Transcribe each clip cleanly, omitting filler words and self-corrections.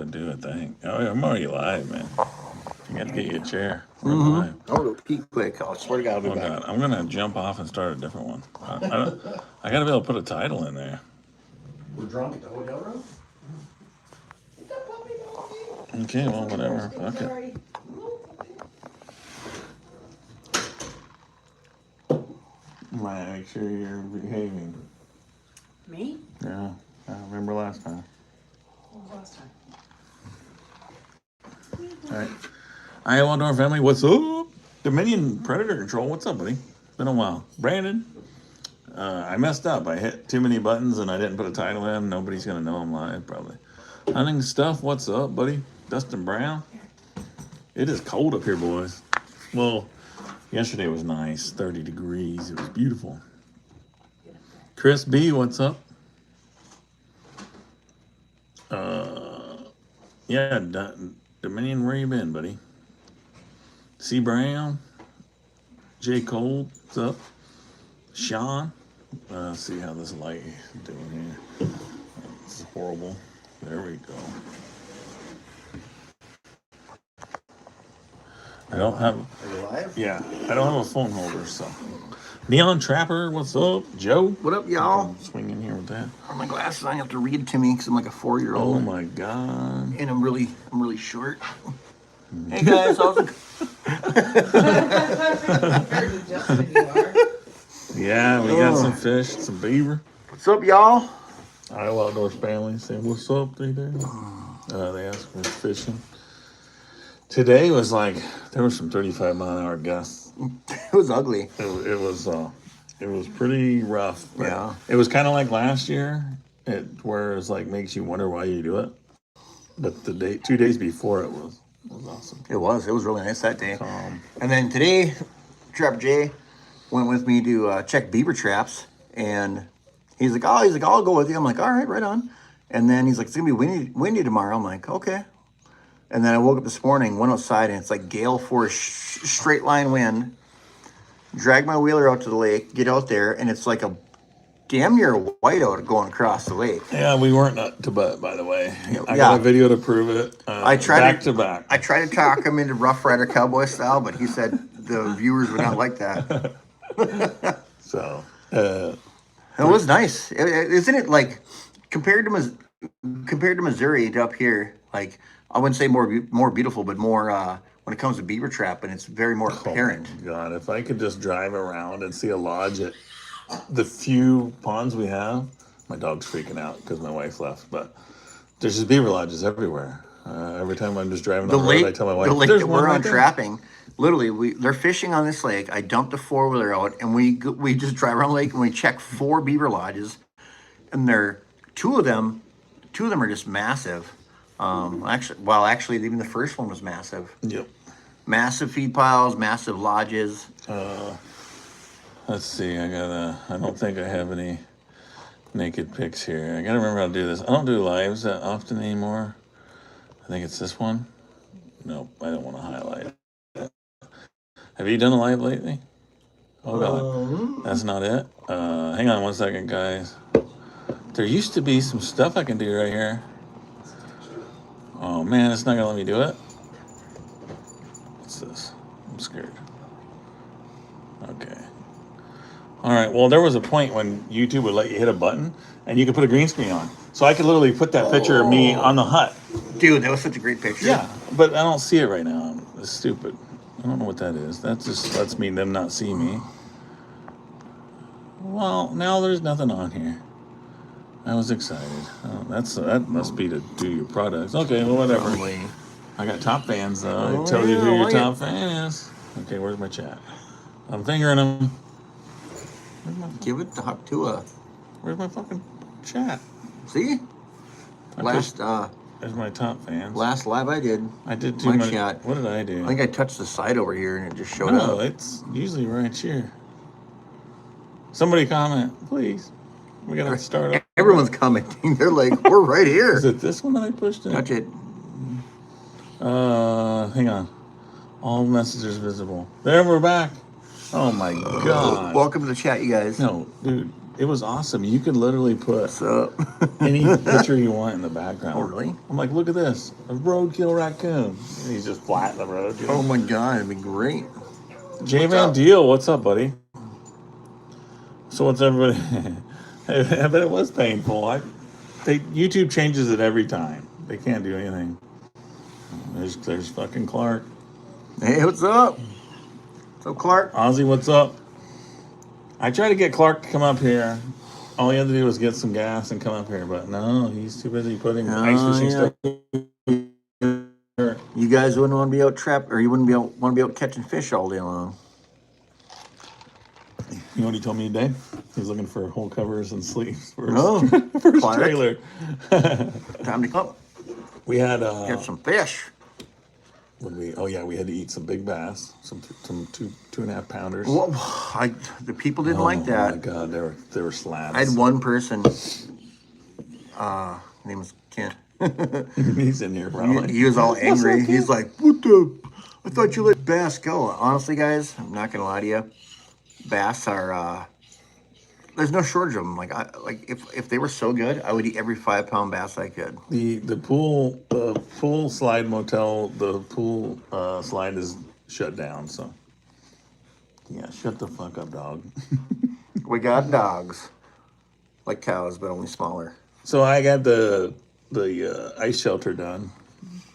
do a thing. Oh, yeah, I'm already live, man. You got to get you a chair. We're I'm live. going to pee quick. I swear to God, I'll be Oh, back. God. I'm going to jump off and start a different one. I got to be able to put a title in there. We're drunk at the hotel room? Okay, well, whatever. Fuck it. Make sure you're behaving. Me? Yeah, I remember last time. What was last time? All right. Hi, Outdoor family. What's up? Dominion Predator Control. What's up, buddy? Been a while. Brandon, I messed up. I hit too many buttons and I didn't put a title in. Nobody's going to know I'm live, probably. Hunting stuff. What's up, buddy? Dustin Brown. It is cold up here, boys. Well, yesterday was nice. 30 degrees. It was beautiful. Chris B, what's up? Yeah, Dominion, where you been, buddy? C. Brown, J. Cole, what's up? Sean, see how this light is doing here. This is horrible. There we go. I don't have. Are you live? Yeah, I don't have a phone holder, so. Neon Trapper, what's up? Joe? What up, y'all? Swing in here with that. My glasses, I have to read to me because I'm like a 4-year-old. Oh my God. And I'm really short. Hey guys, how's it? Yeah, we got some fish, some beaver. What's up, y'all? Iowa Outdoors family saying, what's up, they do? They asked for fishing. Today was like, there was some 35-mile-an-hour gusts. It was ugly. It was pretty rough. Yeah. It was kind of like last year, where it's like makes you wonder why you do it. But the 2 days before it was awesome. It was really nice that day. Calm. And then today, Trapper Jay went with me to check beaver traps, and he's like, I'll go with you. I'm like, all right on. And then he's like, it's gonna be windy tomorrow. I'm like, okay. And then I woke up this morning, went outside, and it's like gale force, straight line wind. Drag my wheeler out to the lake, get out there, and it's like a damn near whiteout going across the lake. Yeah, we weren't up to butt, by the way. I Yeah. got a video to prove it. I tried back to back. I tried to talk him into Rough Rider Cowboy style, but he said the viewers would not like that. So, It was nice, isn't it? Like compared to Missouri to up here, like I wouldn't say more beautiful, but more when it comes to beaver trapping, it's very more apparent. Oh my God, if I could just drive around and see a lodge at the few ponds we have, my dog's freaking out because my wife left, but there's just beaver lodges everywhere. Every time I'm just driving on the road, I tell my wife, the lake there's that one we're right on there. trapping. Literally, they're fishing on this lake. I dumped a 4-wheeler out, and we just drive around the lake and we check 4 beaver lodges, and two of them are just massive. Actually, even the first one was massive. Yep. Massive feed piles, massive lodges. Let's see. I don't think I have any naked pics here. I gotta remember how to do this. I don't do lives that often anymore. I think it's this one. Nope, I don't want to highlight it. Have you done a live lately? Oh God, that's not it. Hang on 1 second, guys. There used to be some stuff I can do right here. Oh man, it's not gonna let me do it. What's this? I'm scared. Okay. All right. Well, there was a point when YouTube would let you hit a button and you could put a green screen on. So I could literally put that picture of me on the hut. Dude, that was such a great picture. Yeah, but I don't see it right now. It's stupid. I don't know what that is. That just lets them not see me. Well, now there's nothing on here. I was excited. Oh, that must be to do your products. Okay, well, whatever. Probably. I got top fans, though. I tell you who your top fan is. Okay, where's my chat? I'm fingering them. Give it to a. Where's my fucking chat? See? There's my top fans. Last live I did. I did too my much. chat. What did I do? I think I touched the side over here and it just showed No, up. it's usually right here. Somebody comment, please. We gotta start up. Everyone's commenting. They're like, we're right here. Is it this one that I pushed in? Touch it. Hang on. All messages visible. There, we're back. Oh my God. Welcome to the chat, you guys. No, dude. It was awesome. You could literally put What's up? any picture you want in the background. Oh, really? I'm like, look at this, a roadkill raccoon. And he's just flat in the road. Oh my God, it'd be great. Jay Van Deal, what's up, buddy? So what's everybody? I bet it was painful. YouTube changes it every time. They can't do anything. There's fucking Clark. Hey, what's up? What's up, Clark? Ozzy, what's up? I tried to get Clark to come up here. All he had to do was get some gas and come up here, but no, he's too busy putting ice fishing stuff. You guys wouldn't want to be out trapped, or you wouldn't want to be out catching fish all day long. You know what he told me today? He's looking for whole covers and sleeves for his, Oh, for his Clark. trailer. Time to come We had get some fish. we had to eat some big bass, some 2.5 pounders. Well, the people didn't like that. Oh my God, they were slabs. I had one person. Name was Kent. He's in here, probably. He was all angry. He's like, "What the? I thought you let bass go." Honestly, guys, I'm not gonna lie to you. Bass are. There's no shortage of them. Like if they were so good, I would eat every 5-pound bass I could. The pool slide motel, the pool slide is shut down. So yeah, shut the fuck up, dog. We got dogs, like cows, but only smaller. So I got the ice shelter done.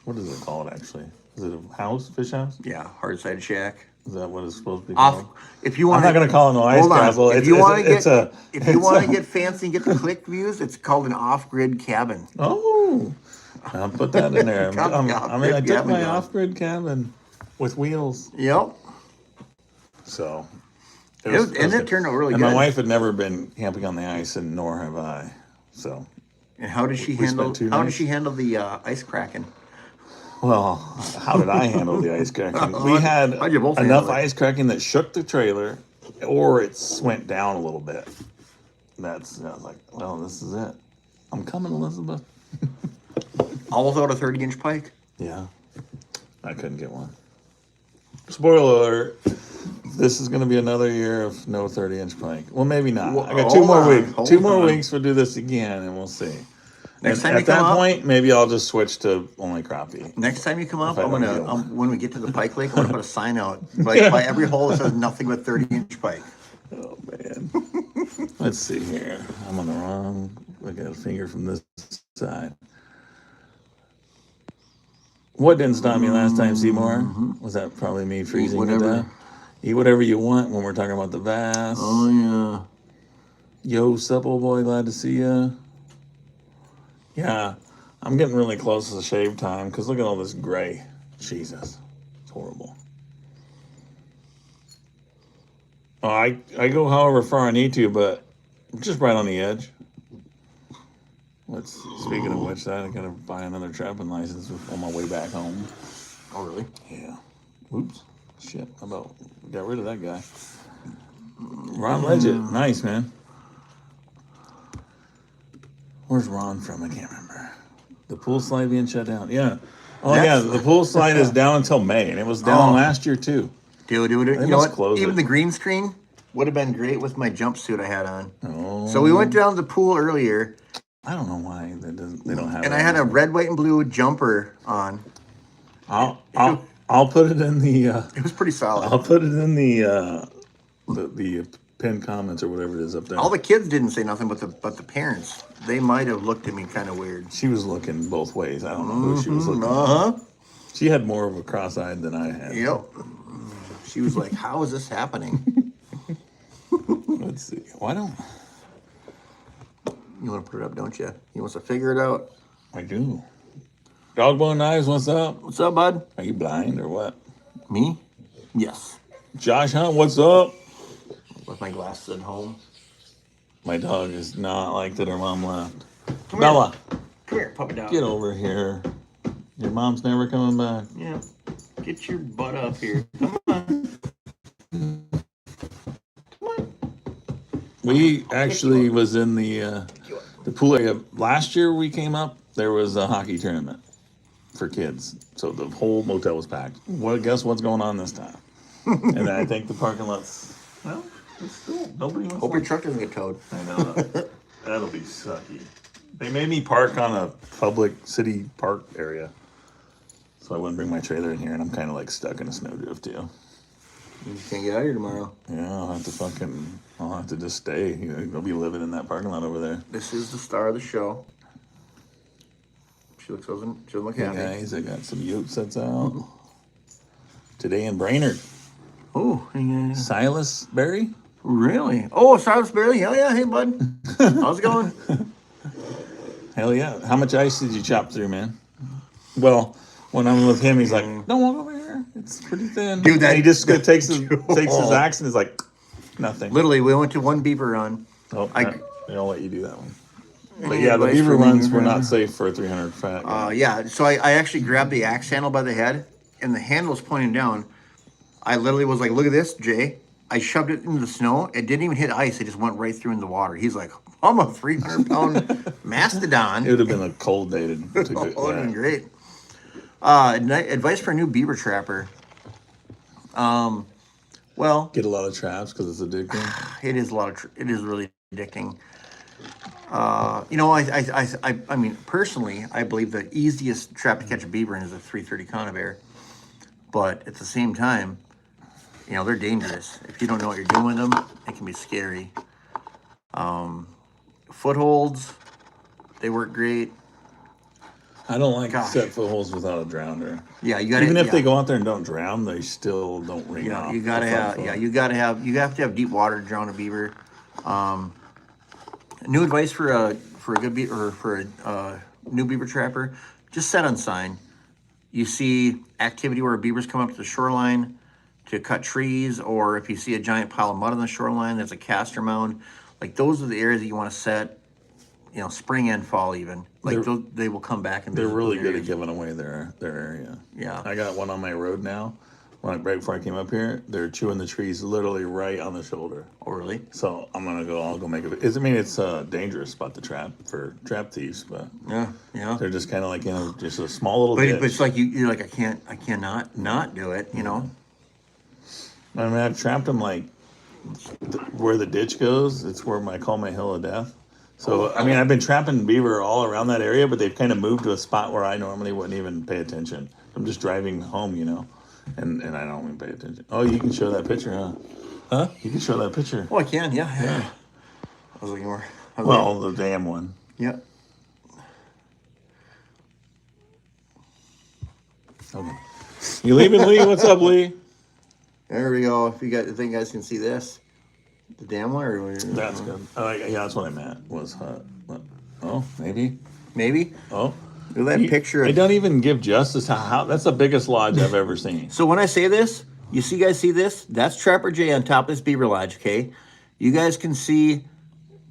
What is it called actually? Is it a fish house? Yeah, hard side shack. Is that what it's supposed to be called? If you I'm want, not gonna call it no ice castle. If you want to get get fancy and get the click views, it's called an off-grid cabin. Oh, I'll put that in there. I took cabin, my yeah. off-grid cabin with wheels. Yep. So It turned out really and good. my wife had never been camping on the ice, and nor have I. So, And how did she We handle? spent 2 How did nights. she handle the ice cracking? well, how did I handle the ice cracking? We had How'd you both enough handle it? ice cracking that shook the trailer, or it went down a little bit. I was like, well, this is it. I'm coming, Elizabeth. All without a 30-inch pike. Yeah, I couldn't get one. Spoiler alert. This is going to be another year of no 30-inch pike. Well, maybe not. Well, I got hold 2 more on, weeks. hold 2 more on. weeks. We'll do this again, and we'll see. Next And time you at that come up, point, maybe I'll just switch to only crappie. next time you come up, If I I'm don't gonna get one. when we get to the pike lake, I'm gonna put a sign out by every hole that says nothing but 30-inch pike. Oh man. Let's see here. I'm on the wrong. I got a finger from this side. What didn't stop me last time, Seymour? Was that probably me freezing to whatever. death? Eat whatever you want when we're talking about the bass. Oh yeah. Yo, sup, old boy, glad to see ya. Yeah, I'm getting really close to the shave time because look at all this gray. Jesus, it's horrible. Oh, I go however far I need to, but I'm just right on the edge. Speaking of which, I gotta buy another trapping license on my way back home. Oh really? Yeah. Oops. Shit. How about got rid of that guy? Ron Legit. Nice, man. Where's Ron from? I can't remember. The pool slide being shut down. Yeah. Oh, yeah. The pool slide is down until May, and it was down last year, too. Dude, They you know must what? close Even it. the green screen would have been great with my jumpsuit I had on. Oh. So we went down to the pool earlier, I don't know why they don't have and it. I had a red, white, and blue jumper on. I'll put it in the It was pretty solid. I'll put it in the pinned comments or whatever it is up there. All the kids didn't say nothing, but the parents, they might have looked at me kind of weird. She was looking both ways. I don't know who she was looking. Uh huh. She had more of a cross-eyed than I had. Yep. She was like, "How is this happening?" Let's see. Why don't You want to put it up, don't you? He wants to figure it out. I do? Dogbone Knives, what's up? What's up, bud? Are you blind or what? Me? Yes. Josh Hunt, what's up? With my glasses at home. My dog is not like that her mom left. Come Bella, Come here, puppy dog. get over here. Your mom's never coming back. Yeah. Get your butt up here. Come on. We actually was in the pool area. Last year we came up, there was a hockey tournament for kids. So the whole motel was packed. Well, guess what's going on this time? And I think the parking lot's, well, It's still, nobody wants Hope your truck doesn't get towed. I know. That'll be sucky. They made me park on a public city park area. So I wouldn't bring my trailer in here, and I'm kind of like stuck in a snowdrift too. You can't get out of here tomorrow. Yeah, I'll have to just stay. I'll be living in that parking lot over there. This is the star of the show. She doesn't look Hey happy. guys, I got some yoke sets out. Today in Brainerd. Oh, yeah. Silas Berry? Really? Oh, Silas Barely? Hell yeah. Hey, bud. How's it going? Hell yeah. How much ice did you chop through, man? Well, when I'm with him, he's like, don't walk over here. It's pretty thin. Dude, and he just takes his axe and is like, nothing. Literally, we went to one beaver run. Oh, they don't let you do that one. But Any yeah, the advice beaver for me, runs were Beaver? not safe for a 300 fat guy. Yeah, so I actually grabbed the axe handle by the head, and the handle was pointing down. I literally was like, look at this, Jay. I shoved it into the snow. It didn't even hit ice. It just went right through into the water. He's like, I'm a 300-pound mastodon. It would have been a cold day to Oh, it would have been yeah. great. Advice for a new beaver trapper. Well, Get a lot of traps because it's addicting. it is it is really addicting. I mean, personally, I believe the easiest trap to catch a beaver in is a 330 conibear. But at the same time, they're dangerous. If you don't know what you're doing with them, it can be scary. Footholds, they work great. I don't like Gosh. set footholds without a drowner. Yeah, you got to. Even if they go out there and don't drown, they still don't ring off. You gotta have. Yeah, you have to have deep water to drown a beaver. New advice for a good beaver or for a new beaver trapper: just set on sign. You see activity where beavers come up to the shoreline to cut trees, or if you see a giant pile of mud on the shoreline, there's a caster mound. Like those are the areas that you want to set. Spring and fall even. Like they will come back and They're visit really those good at areas. giving away their area. Yeah. I got one on my road now. Right before I came up here, they're chewing the trees literally right on the shoulder. Oh, really? So I'll go make it. It's a dangerous spot to trap for trap thieves, but Yeah. they're just kind of like just a small little But ditch. it's like you're like I cannot not do it. I mean, I've trapped them like where the ditch goes. It's where I call my hill of death. So I mean, I've been trapping beaver all around that area, but they've kind of moved to a spot where I normally wouldn't even pay attention. I'm just driving home, and I don't even pay attention. Oh, you can show that picture, huh? Huh? You can show that picture. Oh, I can. Yeah. I was looking more. The damn one. Yeah. Okay. You leaving, Lee? What's up, Lee? There we go. If you guys can see this, the damn one. Or That's good. Oh, yeah, that's what I meant. Was oh, maybe. maybe. Oh, Look at that picture. I don't even give justice how that's the biggest lodge I've ever seen. So when I say this, you guys see this? That's Trapper J on top of this beaver lodge. Okay, you guys can see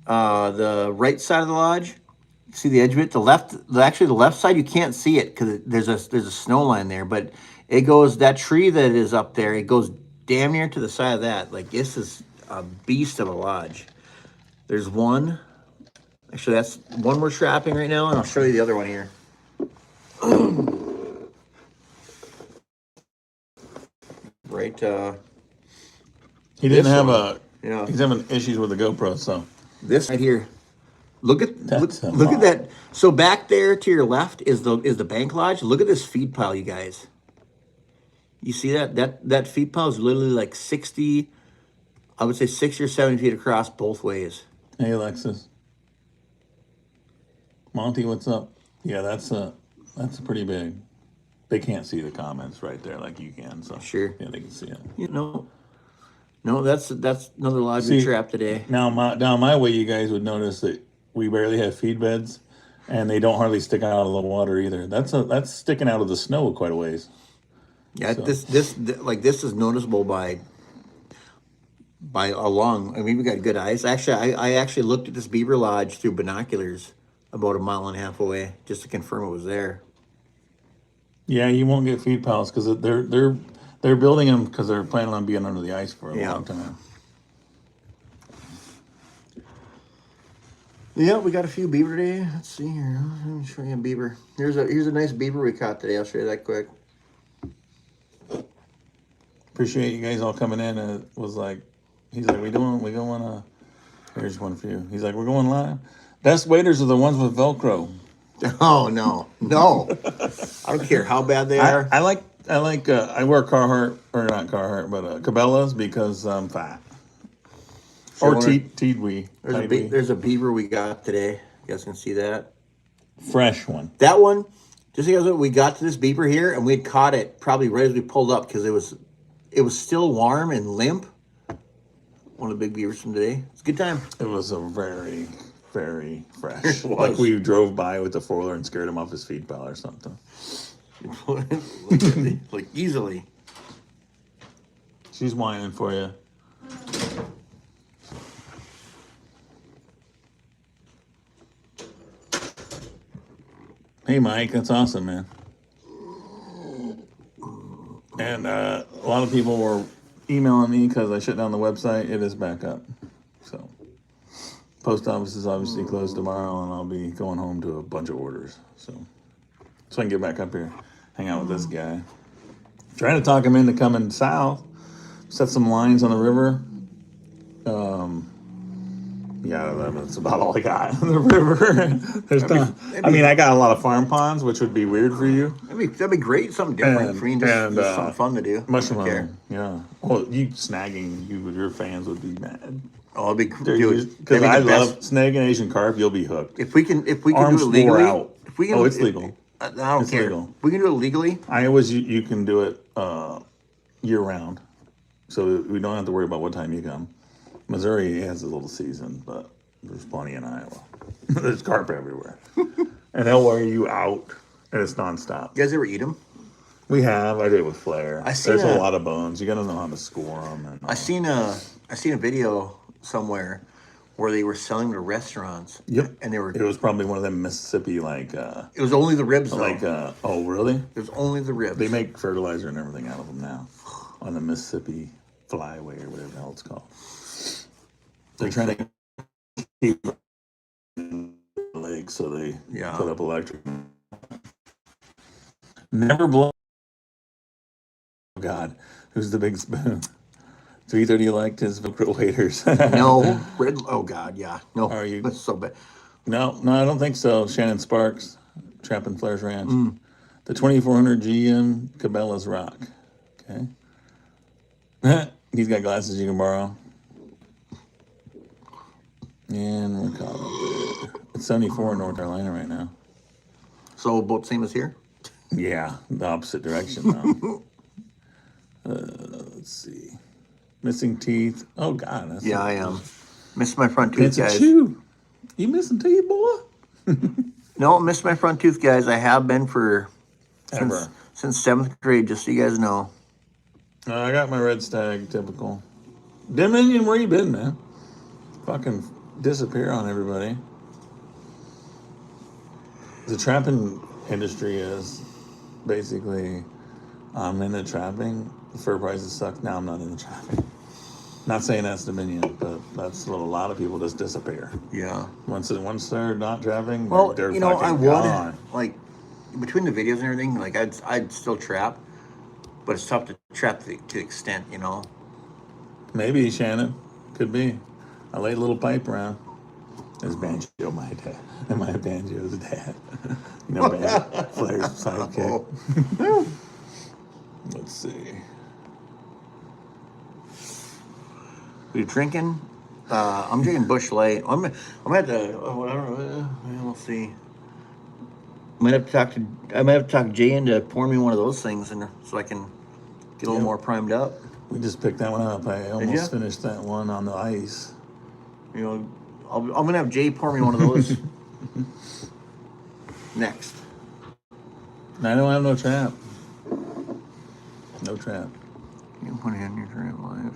the right side of the lodge. See the edge of it. The left side you can't see it because there's a snow line there. But it goes that tree that is up there. It goes damn near to the side of that. Like this is a beast of a lodge. There's one. Actually, that's one we're trapping right now, and I'll show you the other one here. Right. He didn't This have one. He's having issues with the GoPro, so This right here. Look at That's a look at lot. that. So back there to your left is the bank lodge. Look at this feed pile, you guys. You see that? That feed pile is literally like 60, I would say 60 or 70 feet across both ways. Hey, Alexis. Monty, what's up? Yeah, that's pretty big. They can't see the comments right there like you can, so Sure. yeah, they can see it. No, that's another lodge we trapped today. Now, down my way, you guys would notice that we barely have feed beds, and they don't hardly stick out of the water either. That's sticking out of the snow quite a ways. Yeah, So- this is noticeable by a long. I mean, we got good eyes. Actually, I actually looked at this beaver lodge through binoculars about a mile and a half away just to confirm it was there. Yeah, you won't get feed piles because they're building them because they're planning on being under the ice for a Yeah. long time. Yeah, we got a few beaver today. Let's see here. Let me show you a beaver. Here's a nice beaver we caught today. I'll show you that quick. Appreciate you guys all coming in. It was like He's like, we going here's one for you. He's like, we're going live. Best waders are the ones with Velcro. Oh no. I don't care how bad they are. I wear Carhartt, or not Carhartt, but Cabela's because I'm fat. Or Teedwee. There's a beaver we got today. You guys can see that. Fresh one. That one, just so you guys know, we got to this beaver here and we had caught it probably right as we pulled up because it was still warm and limp. One of the big beavers from today. It's a good time. It was a very, very fresh. It was. Like we drove by with the 4-wheeler and scared him off his feed pile or something. like easily. She's whining for you. Hey, Mike, that's awesome, man. And a lot of people were emailing me because I shut down the website. It is back up. So, post office is obviously closed tomorrow, and I'll be going home to a bunch of orders. So I can get back up here, hang out with this guy. Trying to talk him into coming south, set some lines on the river. Yeah, that's about all I got on the river. I got a lot of farm ponds, which would be weird for you. That'd be great. Something different for you. Just something fun to do. Mushroom hunting, yeah. Well, your fans would be mad. Oh, it'd be because I love snagging Asian carp. You'll be hooked. If we can do it legally. It's legal. I don't care. Legal. We can do it legally. You can do it year round, so we don't have to worry about what time you come. Missouri has a little season, but there's plenty in Iowa. There's carp everywhere. And they'll wear you out, and it's nonstop. You guys ever eat them? We have. I did it with Flair. There's a lot of bones. You got to know how to score them. And, I seen a video somewhere where they were selling to restaurants. Yep. And they were. It was probably one of them Mississippi It was only the ribs. Oh really? It was only the ribs. They make fertilizer and everything out of them now, on the Mississippi Flyway or whatever the hell it's called. They're trying to keep the legs, so they put up electric. Never blow. Oh God, who's the big spoon? 330 liked his Velcro waders. No, red. Oh God, yeah. No, are you? That's so bad. No, I don't think so. Shannon Sparks, Trapping Flair's Ranch. The 2400 GM Cabela's Rock. Okay. He's got glasses you can borrow. And we're caught up there. It's 74 in North Carolina right now. So boat same as here? Yeah, the opposite direction though. Let's see. Missing teeth. Oh God. I am. Missed my front tooth, guys. You missing teeth, boy? No, missed my front tooth, guys. I have been since 7th grade, just so you guys know. I got my red stag, typical. Dominion, where you been, man? Fucking disappear on everybody. The trapping industry is basically, I'm into trapping. The fur prices suck. Now I'm not into trapping. Not saying that's Dominion, but that's what a lot of people just disappear. Yeah. Once they're not trapping, well, they're I would gone. like between the videos and everything. Like I'd still trap, but it's tough to trap to the extent, Maybe Shannon could be. I laid a little pipe around. There's Banjo, my dad, and my Banjo's dad. Flair's sidekick. Let's see. Are you drinking? I'm drinking Bush Light. I'm at the whatever. We'll see. I might have to talk Jay into pouring me one of those things, so I can get a little more primed up. We just picked that one up. I almost finished that one on the ice. I'm gonna have Jay pour me one of those next. I don't have no trap. No trap. You can put it in your trap live.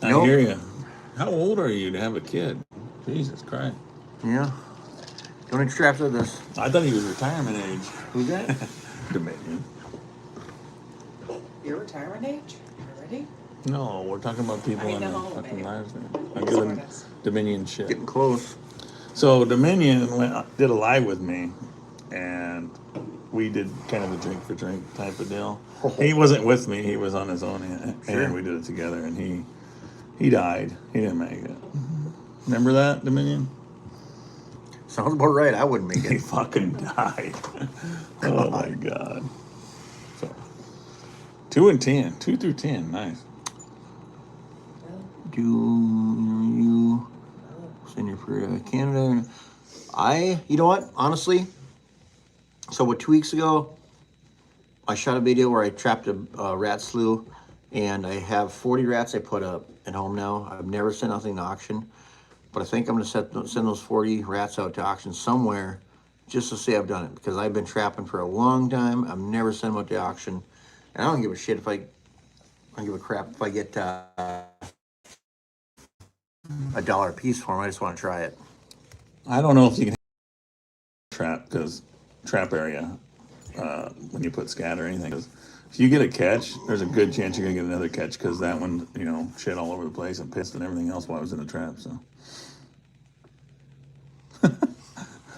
I hear you. How old are you to have a kid? Jesus Christ. Yeah. Don't extract with this. I thought he was retirement age. Who's that? Dominion. Your retirement age already? No, we're talking about people in the fucking lives now. I'm doing Dominion shit. Getting close. So Dominion did a live with me, and we did kind of a drink for drink type of deal. He wasn't with me; he was on his own, and we did it together. And he died. He didn't make it. Remember that, Dominion? Sounds about right. I wouldn't make He it. fucking died. Oh my god. So 2 and 10, 2 through 10, nice. Do you send your for Canada? You know what? Honestly, so 2 weeks ago, I shot a video where I trapped a rat slough, and I have 40 rats I put up at home now. I've never sent nothing to auction, but I think I'm gonna send those 40 rats out to auction somewhere, just to say I've done it, because I've been trapping for a long time. I've never sent them out to auction, and I don't give a shit I don't give a crap if I get $1 a piece for them. I just want to try it. I don't know if you can trap, because trap area, when you put scat or anything, 'cause if you get a catch, there's a good chance you're gonna get another catch, because that one, shit all over the place and pissed and everything else while I was in the trap. So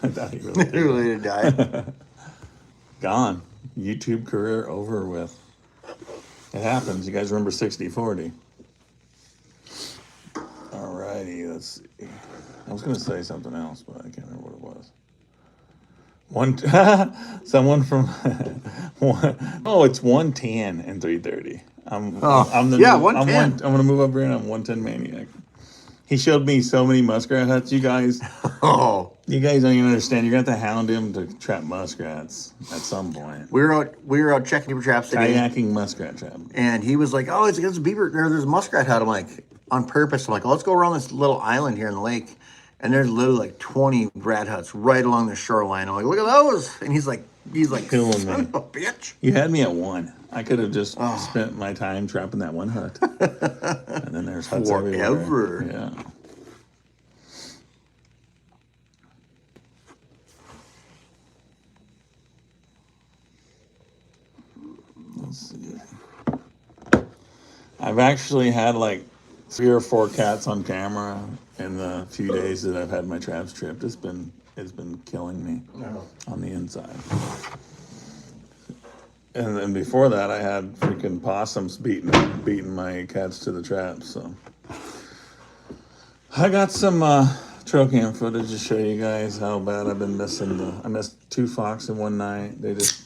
I thought he really did. Really did die. Gone. YouTube career over with. It happens. You guys remember 60/40? Alrighty, let's see. I was gonna say something else, but I can't remember what it was. Someone from it's 110 and 330. I'm 110. I'm gonna move up here and I'm 110 maniac. He showed me so many muskrat huts. You guys don't even understand. You're gonna have to hound him to trap muskrats at some point. We were out checking beaver traps today. Kayaking muskrat trap. And he was like, "Oh, there's a beaver. There's a muskrat hut." I'm like, on purpose. I'm like, "Oh, let's go around this little island here in the lake." And there's literally like 20 rat huts right along the shoreline. I'm like, "Look at those!" And he's like, Killing "Son me. of a bitch!" You had me at 1. I could have just spent my time trapping that one hut. And then there's huts Forever. everywhere. Yeah. Let's see. I've actually had like 3 or 4 cats on camera in the few days that I've had my traps tripped. It's been killing me on the inside. And then before that, I had freaking possums beating my cats to the traps. So I got some trail cam footage to show you guys how bad I've been missing. I missed 2 fox in one night. They just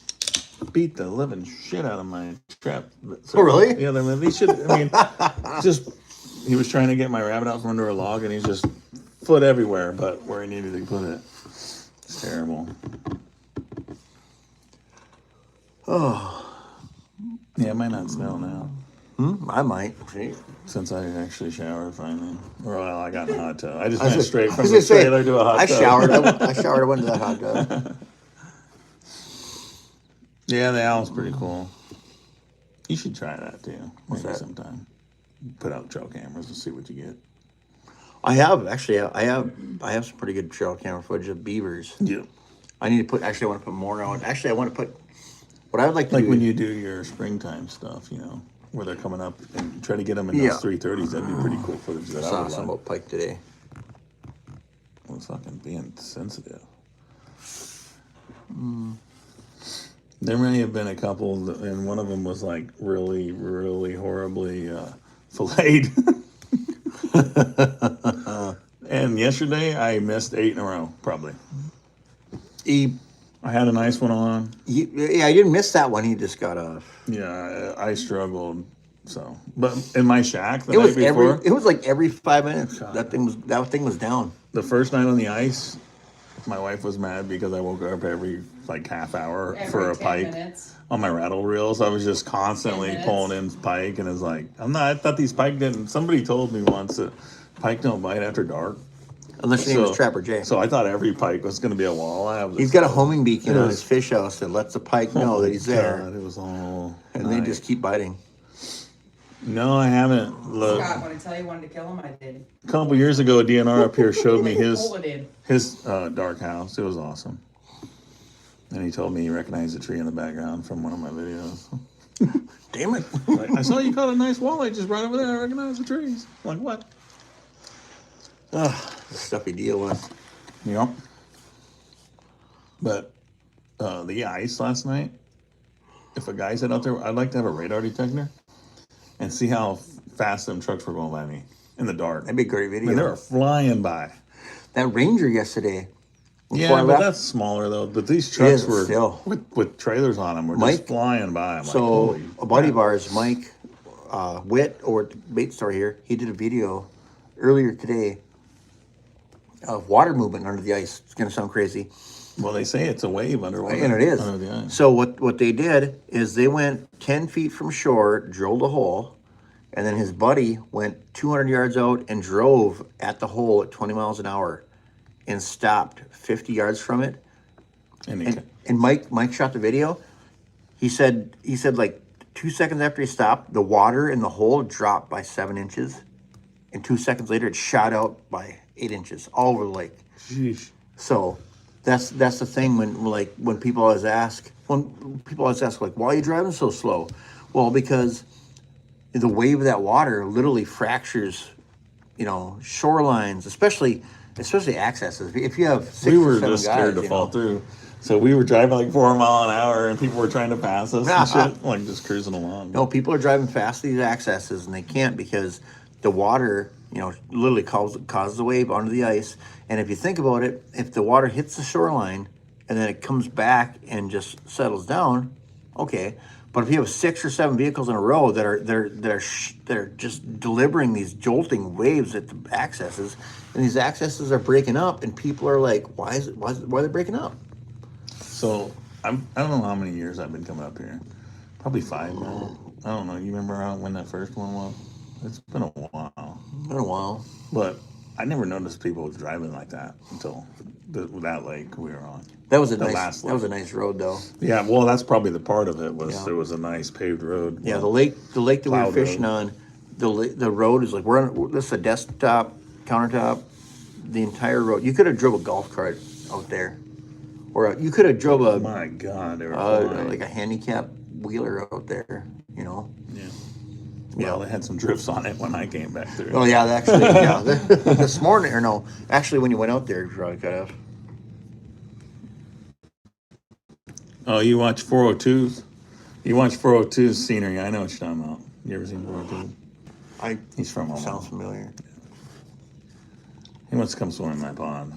beat the living shit out of my trap. So, Oh, really? Yeah, they should. He was trying to get my rabbit out from under a log, and he's just foot everywhere, but where he needed to put it. It's terrible. Oh. Yeah, it might not smell now. I might. See? Since I actually showered finally. Well, I got in a hot tub. I just went straight from I was the gonna say, trailer to a hot I tub. showered. I showered. I went to that hot tub. Yeah, the owl's pretty cool. You should try that too. What's Maybe that? sometime. Put out trail cameras and see what you get. I have actually. I have some pretty good trail camera footage of beavers. Yeah. I need to put. Actually, I want to put more on. Actually, I want to put. What I would like to Like do. when you do your springtime stuff, where they're coming up and try to get them in those 330s. That'd be pretty cool footage. That I saw would some like. about pike today. Well, fucking being sensitive. There may have been a couple, and one of them was like really, really horribly filleted. And yesterday I missed 8 in a row, probably. I had a nice one on. Yeah, I didn't miss that one. He just got off. Yeah, I struggled. So, but in my shack the night before, it was like every 5 minutes. That thing was down. the first night on the ice, my wife was mad because I woke her up every like half hour for a 10 pike minutes. on my rattle reels. I was just constantly 10 minutes. pulling in pike, and it's like I thought these pike didn't. Somebody told me once that pike don't bite after dark. Unless your name was Trapper J. So I thought every pike was going to be a walleye. He's got a homing beacon on his fish house that lets the pike know that he's there. God, it was all And night. they just keep biting. No, I haven't. Look, Scott, when I tell you I wanted to kill him, I did. a couple years ago, a DNR up here showed me Pull it in. his dark house. It was awesome. And he told me he recognized the tree in the background from one of my videos. Damn it. Like, I saw you caught a nice walleye just right over there. I recognize the trees. I'm like, what? The stuff you deal with. Yep. But the ice last night. If a guy's out there, I'd like to have a radar detector and see how fast them trucks were going by me in the dark. That'd be a great I video. mean, they were flying by. That Ranger yesterday. Yeah, but that's smaller though. But these trucks were still. with trailers on them were just flying by. I'm so like, a buddy of ours, Mike Witt, or at the bait store here, he did a video earlier today of water movement under the ice. It's going to sound crazy. Well, they say it's a wave underwater. And it is. Under the ice. So what they did is they went 10 feet from shore, drilled a hole, and then his buddy went 200 yards out and drove at the hole at 20 miles an hour and stopped 50 yards from it. And Mike shot the video. He said like 2 seconds after he stopped, the water in the hole dropped by 7 inches. And 2 seconds later, it shot out by 8 inches all over the lake. Sheesh. So that's the thing when people always ask, like, why are you driving so slow? Well, because the wave of that water literally fractures, shorelines, especially accesses. If you have 6 we or were 7 just guys, scared to fall through. So we were driving like 4 mile an hour, and people were trying to pass us and shit, like just cruising along. No, people are driving fast these accesses, and they can't because the water, literally causes the wave under the ice. And if you think about it, if the water hits the shoreline and then it comes back and just settles down, okay. But if you have 6 or 7 vehicles in a row that are just delivering these jolting waves at the accesses, and these accesses are breaking up, and people are like, why are they breaking up? So I don't know how many years I've been coming up here. Probably 5 now. I don't know. You remember when that first one was? It's been a while. Been a while. But I never noticed people driving like that until that lake we were on. That was a nice road though. Yeah, well, that's probably the part of it was there was a nice paved road. Yeah, the lake that we were fishing on, the road is like this is a desktop countertop. The entire road. You could have drove a golf cart out there, or you could have drove a. My God, they were like a handicap wheeler out there. Yeah. Well, they had some drifts on it when I came back through. Oh yeah, actually, yeah. This morning, or no, actually, when you went out there, you probably could have. Oh, you watch 402s? You watch 402s scenery? I know what you're talking about. You ever seen 402? He's from Omaha. Sounds familiar. He wants to come swim in my pond,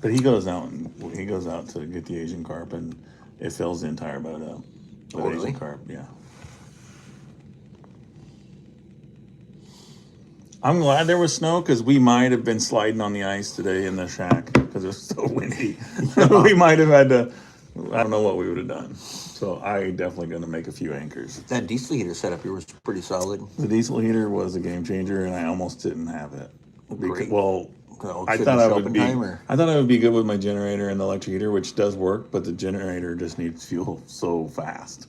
but he goes out to get the Asian carp, and it fills the entire boat up. Oh, really? Asian carp, yeah. I'm glad there was snow because we might have been sliding on the ice today in the shack because it was so windy. We might have had to. I don't know what we would have done. So I definitely going to make a few anchors. That diesel heater setup here was pretty solid. The diesel heater was a game changer, and I almost didn't have it. Great. Well, I thought I would be good with my generator and the electric heater, which does work, but the generator just needs fuel so fast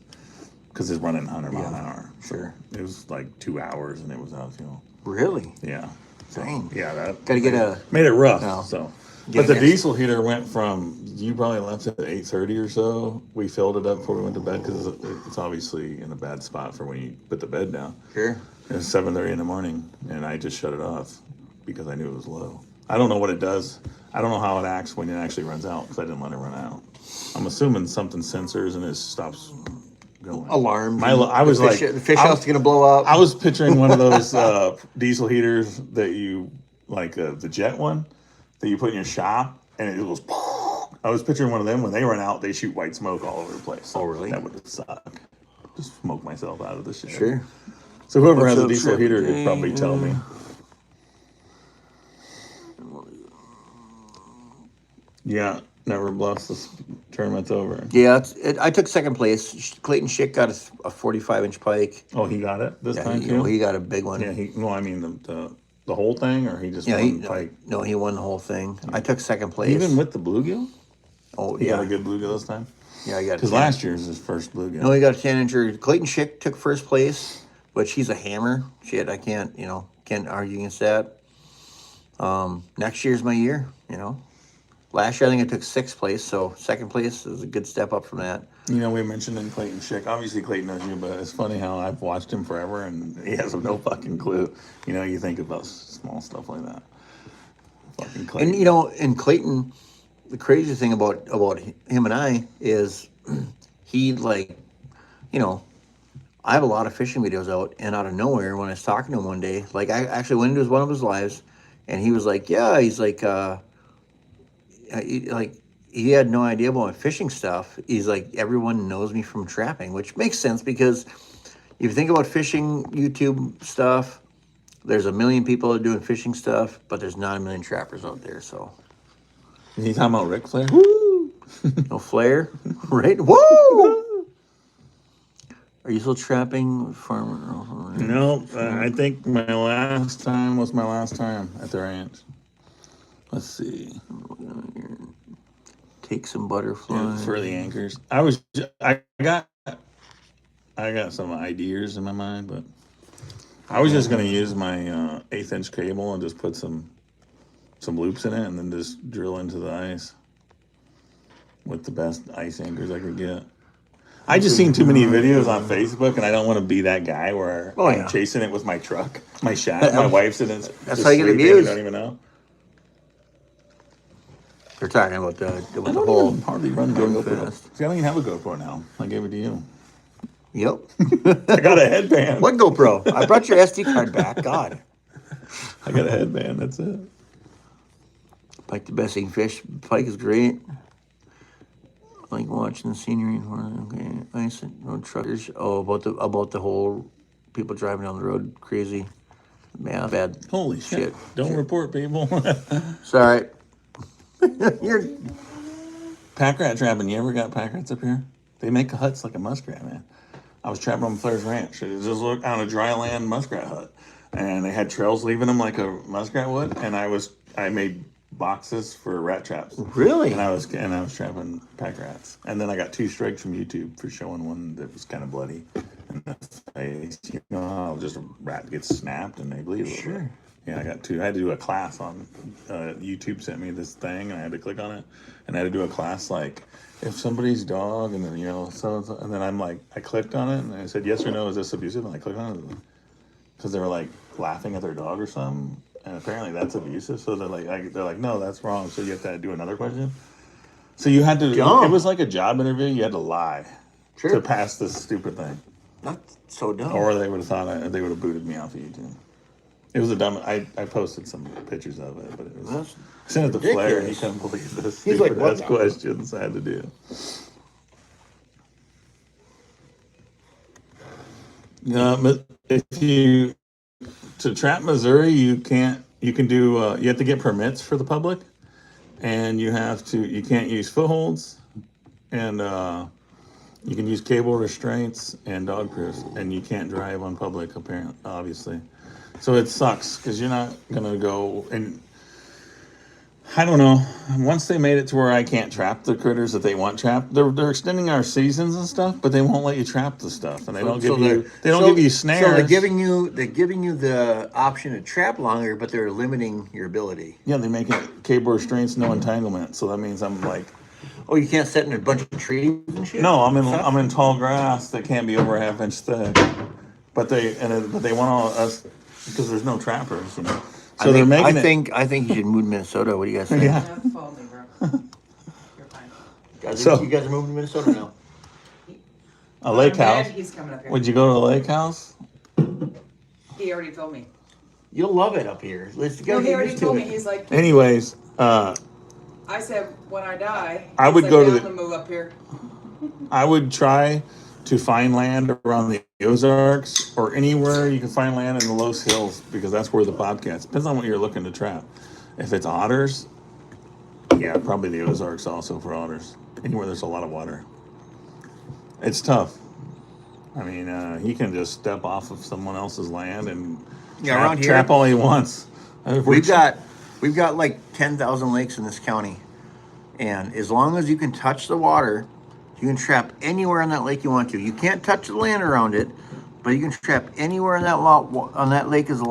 because it's running 100 miles an hour. Sure. It was like 2 hours, and it was out of fuel. Really? Yeah. So, dang. Yeah, that Gotta get made it rough. No. So, but the diesel heater went from you probably left at 8:30 or so. We filled it up before we went to bed because it's obviously in a bad spot for when you put the bed down. Sure. It was 7:30 in the morning, and I just shut it off because I knew it was low. I don't know what it does. I don't know how it acts when it actually runs out because I didn't let it run out. I'm assuming something sensors and it stops going. Alarm. I was like, the fish house is gonna blow up. I was picturing one of those diesel heaters that you like the jet one that you put in your shop, and it goes. I was picturing one of them when they run out, they shoot white smoke all over the place. Oh, really? That would suck. Just smoke myself out of the shit. Sure. So whoever has a diesel heater could probably tell me. Yeah, never bluffs. This tournament's over. Yeah, I took second place. Clayton Schick got a 45-inch pike. Oh, he got it this time too? He got a big one. Yeah, I mean the whole thing, or he just won the pike? No, he won the whole thing. I took second place. Even with the bluegill? Oh, He got a good bluegill this time? Yeah, I got it. Because last year's his first bluegill. No, he got a 10-incher. Clayton Schick took first place, which he's a hammer. Shit, I can't argue against that. Next year's my year, Last year, I think I took 6th place, so second place is a good step up from that. We mentioned in Clayton Schick. Obviously, Clayton knows you, but it's funny how I've watched him forever, and he has no fucking clue. You think about small stuff like that. Fucking Clayton. And, and Clayton, the crazy thing about him and I is he like, you know, I have a lot of fishing videos out, and out of nowhere, when I was talking to him one day, like I actually went into one of his lives, and he was like, "Yeah," he's like, like he had no idea about my fishing stuff. He's like, "Everyone knows me from trapping," which makes sense because if you think about fishing YouTube stuff, there's a million people that are doing fishing stuff, but there's not a million trappers out there. So, You talking about Ric Flair? Woo! no flare, right? Woo! Are you still trapping, farmer? No, I think my last time was my last time at the ranch. Let's see. Take some butterflies. For the anchors. I got some ideas in my mind, but I was just gonna use my 1/8 inch cable and just put some loops in it and then just drill into the ice with the best ice anchors I could get. I just seen too many videos on Facebook, and I don't want to be that guy where I'm chasing it with my truck, my shack. My wife's in it. That's how you get the views. I don't even know. They're talking about the I don't whole even hardly run GoPro. See, I don't even have a GoPro now. I gave it to you. Yep. I got a headband. What GoPro? I brought your SD card back. God. I got a headband. That's it. Pike the best eating fish. Pike is great. I like watching the scenery. Okay, ice road truckers. Oh, about the whole people driving down the road, crazy, man, bad. Holy shit! Don't report people. Sorry. You're pack rat trapping. You ever got pack rats up here? They make huts like a muskrat, man. I was trapping on Flair's Ranch. It just looked on a dry land muskrat hut, and they had trails leaving them like a muskrat would. And I made boxes for rat traps. Really? And I was trapping pack rats. And then I got 2 strikes from YouTube for showing one that was kind of bloody in the face. You know how just a rat gets snapped and they bleed a little bit. Yeah, I got 2. I had to do a class on YouTube sent me this thing, and I had to click on it, and I had to do a class like if somebody's dog, and then and then I clicked on it, and I said yes or no, is this abusive? And I clicked on it because they were like laughing at their dog or something, and apparently that's abusive. So they're like, no, that's wrong. So you have to do another question. So you had to. It was like a job interview. You had to lie to pass this stupid thing. That's so dumb. Or they would have thought they would have booted me off of YouTube. It was a dumb. I posted some pictures of it, but it was. I sent it to Flair, and he couldn't believe this. He's like, "What questions I had to do?" But if you to trap Missouri, you can't. You can do. You have to get permits for the public, and you can't use footholds, and you can use cable restraints and dog proofs, and you can't drive on public. Apparently, obviously. So it sucks because you're not gonna go and I don't know. Once they made it to where I can't trap the critters that they want trapped, they're extending our seasons and stuff, but they won't let you trap the stuff, and they don't give you snares. So they're giving you the option to trap longer, but they're limiting your ability. Yeah, they make it cable restraints, no entanglement. So that means I'm like, oh, you can't sit in a bunch of trees and shit. No, I'm in tall grass that can't be over a 1/2 inch thick, but they want all us. Because there's no trappers, you know. So they're making I think you should move to Minnesota. What do you guys think? Yeah. Follow me, bro. You're fine. You guys are moving to Minnesota now. A lake house. He's coming up here. Would you go to a lake house? He already told me. You'll love it up here. He already told me. He's like. Anyways, I said when I die. I would go to the move up here. I would try to find land around the Ozarks or anywhere you can find land in the Los Hills because that's where the bobcats. Depends on what you're looking to trap. If it's otters, yeah, probably the Ozarks also for otters. Anywhere there's a lot of water. It's tough. I mean, he can just step off of someone else's land and around here, trap all he wants. We've got like 10,000 lakes in this county, and as long as you can touch the water, you can trap anywhere on that lake you want to. You can't touch the land around it, but you can trap anywhere on that lake is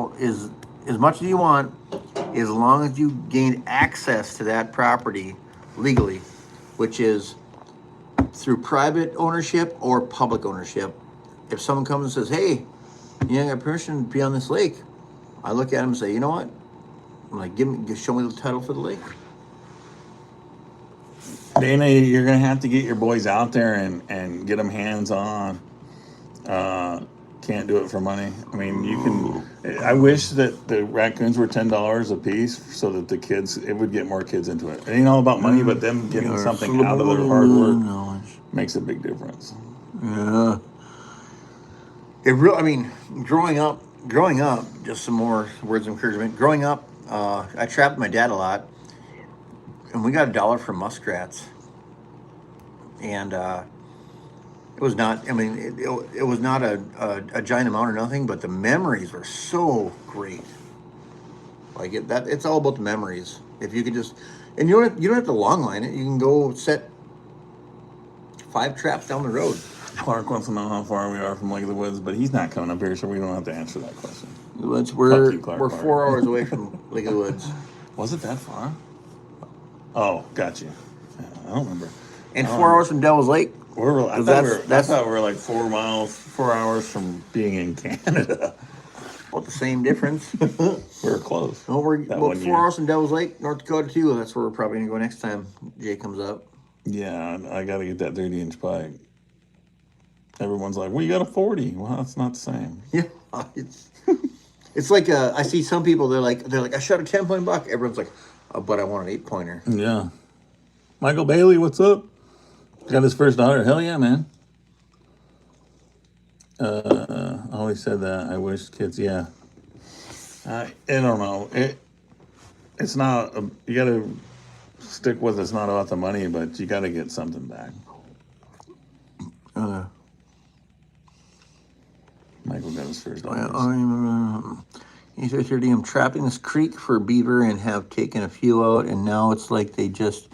as much as you want, as long as you gain access to that property legally, which is through private ownership or public ownership. If someone comes and says, "Hey, you ain't got permission to be on this lake," I look at them and say, "You know what? I'm like, show me the title for the lake." Dana, you're gonna have to get your boys out there and get them hands on. Can't do it for money. I mean, you can. I wish that the raccoons were $10 a piece, so that the kids, it would get more kids into it. It ain't all about money, but them getting something out of their hard work makes a big difference. Yeah. It really. I mean, growing up. Just some more words of encouragement. Growing up, I trapped my dad a lot, and we got $1 for muskrats, and it was not. I mean, it was not a giant amount or nothing, but the memories were so great. Like it's all about the memories. If you could just, and you don't have to long line it. You can go set 5 traps down the road. Clark wants to know how far we are from Lake of the Woods, but he's not coming up here, so we don't have to answer that question. We're 4 hours away from Lake of the Woods. Was it that far? Oh, got you. Yeah, I don't remember. And 4 hours from Devil's Lake. I thought we were like 4 hours from being in Canada. About the same difference. We were close. No, we're about 4 hours from Devil's Lake, North Dakota too. That's where we're probably gonna go next time Jay comes up. Yeah, I got to get that 30-inch pike. Everyone's like, well, you got a 40. Well, that's not the same. Yeah, it's like I see some people. They're like I shot a 10-point buck. Everyone's like, but I want an 8-pointer. Yeah. Michael Bailey, what's up? Got his first Otter. Hell yeah, man. Always said that. I wish kids. Yeah. I don't know. It's not. You got to stick with. It's not about the money, but you got to get something back. Michael got his first Otter. He said, I'm trapping this creek for beaver and have taken a few out, and now it's like they just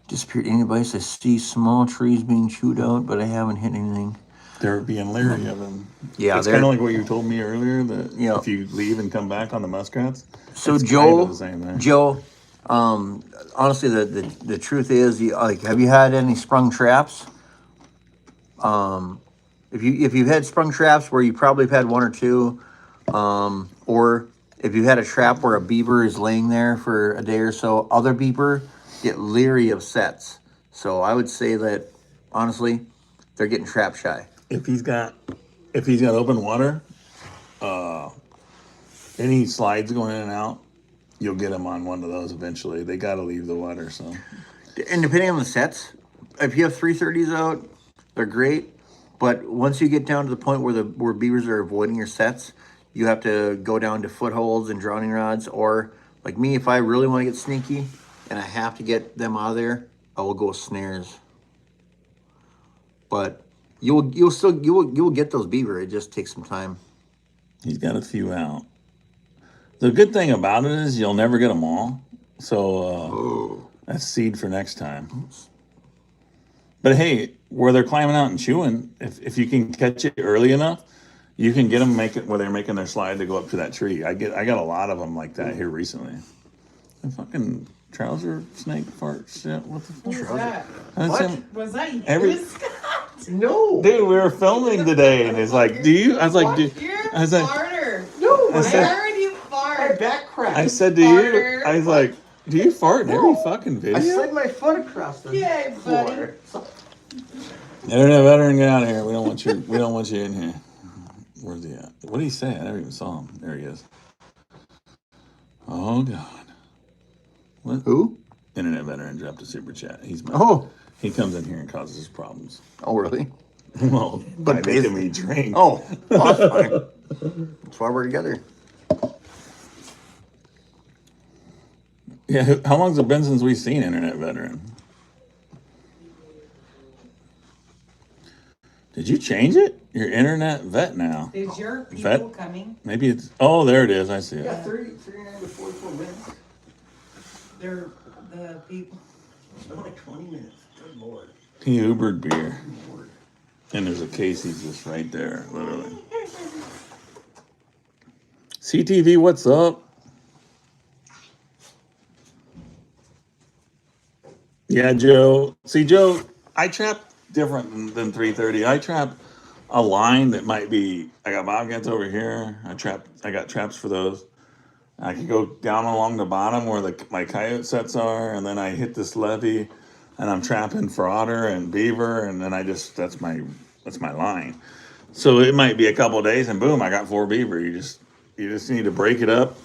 disappeared. Anybody, I see small trees being chewed out, but I haven't hit anything. They're being leery of them. Yeah, it's kind of like what you told me earlier, that if you leave and come back on the muskrats. So Joe, honestly, the truth is, have you had any sprung traps? If you've had sprung traps where you probably have had 1 or 2, or if you had a trap where a beaver is laying there for a day or so, other beaver get leery of sets. So I would say that honestly, they're getting trap shy. If he's got open water, any slides going in and out, you'll get them on one of those eventually. They got to leave the water. So, and depending on the sets, if you have 330s out, they're great. But once you get down to the point where beavers are avoiding your sets, you have to go down to footholds and drowning rods. Or like me, if I really want to get sneaky and I have to get them out of there, I will go with snares. But you will get those beaver. It just takes some time. He's got a few out. The good thing about it is you'll never get them all. So that's seed for next time. But hey, where they're climbing out and chewing, if you can catch it early enough, you can get them where they're making their slide to go up to that tree. I got a lot of them like that here recently. The fucking trouser snake fart shit. What the fuck? What was that? What? Was that you, Scott? No. Dude, we were filming today, and it's like, I was like, farter. No, I heard you fart. My back crack. I said to you, I was like, do you fart in every fucking video? I slid my foot across the floor. Internet veteran, get out of here. We don't want you. We don't want you in here. Where's he at? What did he say? I never even saw him. There he is. Oh God. What? Who? Internet veteran dropped a super chat. He comes in here and causes us problems. Oh, really? Well, by making me drink. Oh, that's fine. That's why we're together. Yeah, how long's it been since we've seen Internet Veteran? Did you change it? You're Internet Vet now. Is your people vet coming? Maybe it's... Oh, there it is. I see it. Yeah, 39 to 44 minutes. They're the people. It's been like 20 minutes. Good Lord. He Ubered beer. And there's a Casey's just right there, literally. CTV, what's up? Yeah, Joe. See, Joe, I trap different than 330. I trap a line that might be, I got bobcats over here. I got traps for those. I can go down along the bottom where my coyote sets are, and then I hit this levee and I'm trapping for otter and beaver, and then that's my line. So it might be a couple of days, and boom, I got 4 beaver. You just need to break it up.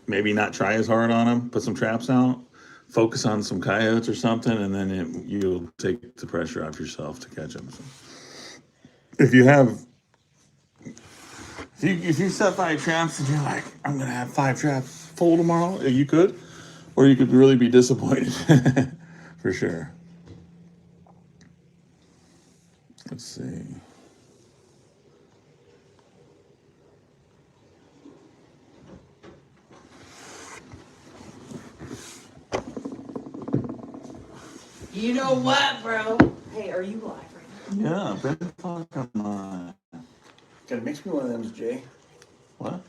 Maybe not try as hard on them. Put some traps out. Focus on some coyotes or something, and then you'll take the pressure off yourself to catch them. So if you set 5 traps and you're like, I'm gonna have 5 traps full tomorrow, you could, or you could really be disappointed, for sure. Let's see. You know what, bro? Hey, are you live right now? Yeah, been fucking on. Gotta mix me one of them, Jay. What?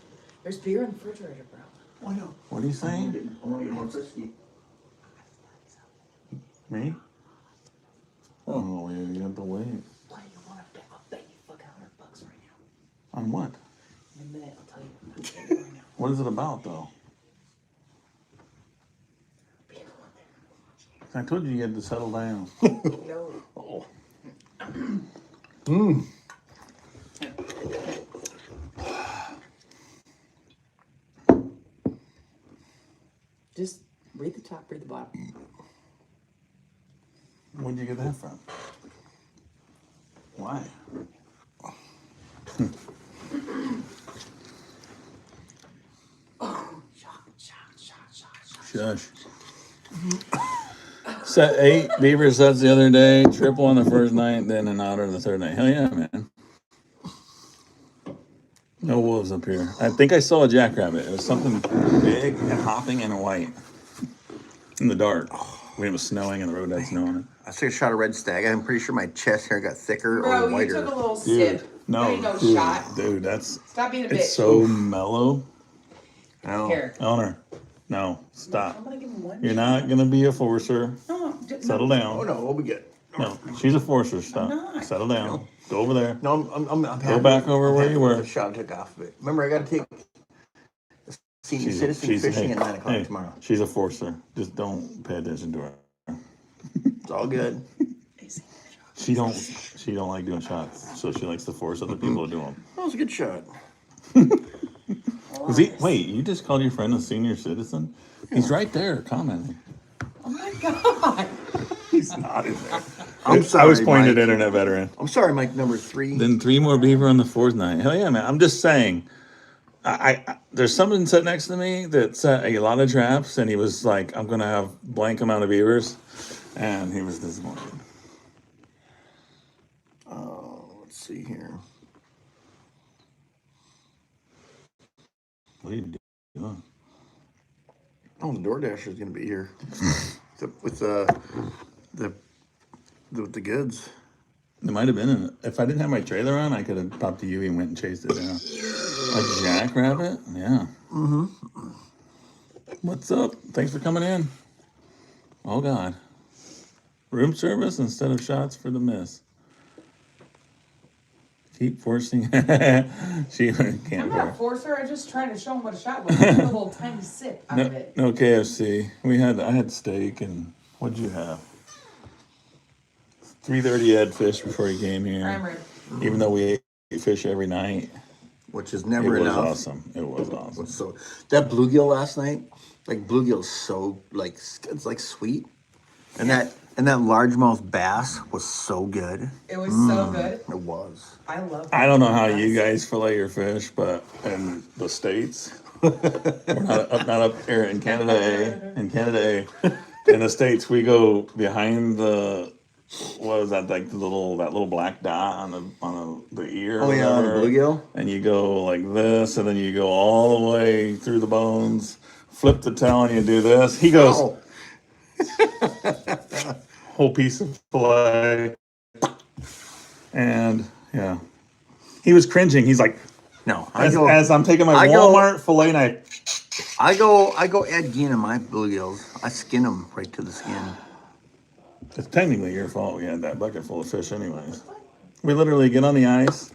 There's beer in the refrigerator, bro. Why not? What are you saying? I want to get more whiskey. Me? Oh, yeah, you have to wait. What do you want to bet? I'll bet you fucking $100 right now. On what? In a minute, I'll tell you. I'll tell you right now. What is it about, though? I told you had to settle down. No. Oh. Just read the top, read the bottom. Where'd you get that from? Why? Shush. Set 8 beaver sets the other day, triple on the first night, then an otter the third night. Hell yeah, man. No wolves up here. I think I saw a jackrabbit. It was something big and hopping and white in the dark when it was snowing and the road had snow on it. I took a shot of red stag. I'm pretty sure my chest hair got thicker Bro, or whiter. you took a little Dude, sip. no, There ain't no dude, shot. dude, that's Stop being a bitch. it's so mellow. No. Here. Owner, no, stop. I'm gonna give him one. You're not gonna be a forcer. No, Settle no. down. Oh no, we'll be good. No, she's a forcer. Stop. I'm not. Settle down. Go over there. No, I'm Go back over where you were. The shot I took off of it. Remember, I got to take a senior citizen fishing at 9 o'clock tomorrow. She's a forcer. Just don't pay attention to her. It's all good. She don't like doing shots, so she likes to force other people to do them. That was a good shot. Wait, you just called your friend a senior citizen? He's right there commenting. Oh my god. He's not in there. I'm sorry, I was pointing Mike. at internet veteran. I'm sorry, Mike, number 3. Then 3 more beaver on the 4th night. Hell yeah, man. I'm just saying. I there's someone sitting next to me that set a lot of traps, and he was like, I'm going to have blank amount of beavers. And he was disappointed. Let's see here. What are you doing? Oh, the DoorDasher is going to be here with the goods. It might have been. If I didn't have my trailer on, I could have popped a UE and went and chased it down. A jackrabbit? Yeah. Mm-hmm. What's up? Thanks for coming in. Oh, God. Room service instead of shots for the miss. Keep forcing. She can't. I'm not a forcer. I just tried to show him what a shot was. Just a little tiny sip out of it. No KFC. I had steak and what'd you have? 3:30 Ed fish before he came here. I'm ready. Even though we ate fish every night. Which is never enough. It was awesome. It was awesome. So that bluegill last night, like bluegill's so like it's like sweet, and that largemouth bass was so good. It was so good. It was. I love it. I don't know how you guys fillet your fish, but in the States, we're not up here in Canada, in the States, we go behind the, what is that, like that little black dot on the ear. Oh yeah, on the bluegill. And you go like this, and then you go all the way through the bones, flip the tail, and you do this. He goes, Oh. whole piece of fillet. And yeah, he was cringing. He's like, No, as I'm taking my Walmart fillet knife. I go Ed Gein in my bluegills. I skin them right to the skin. It's technically your fault. We had that bucket full of fish, anyways. We literally get on the ice,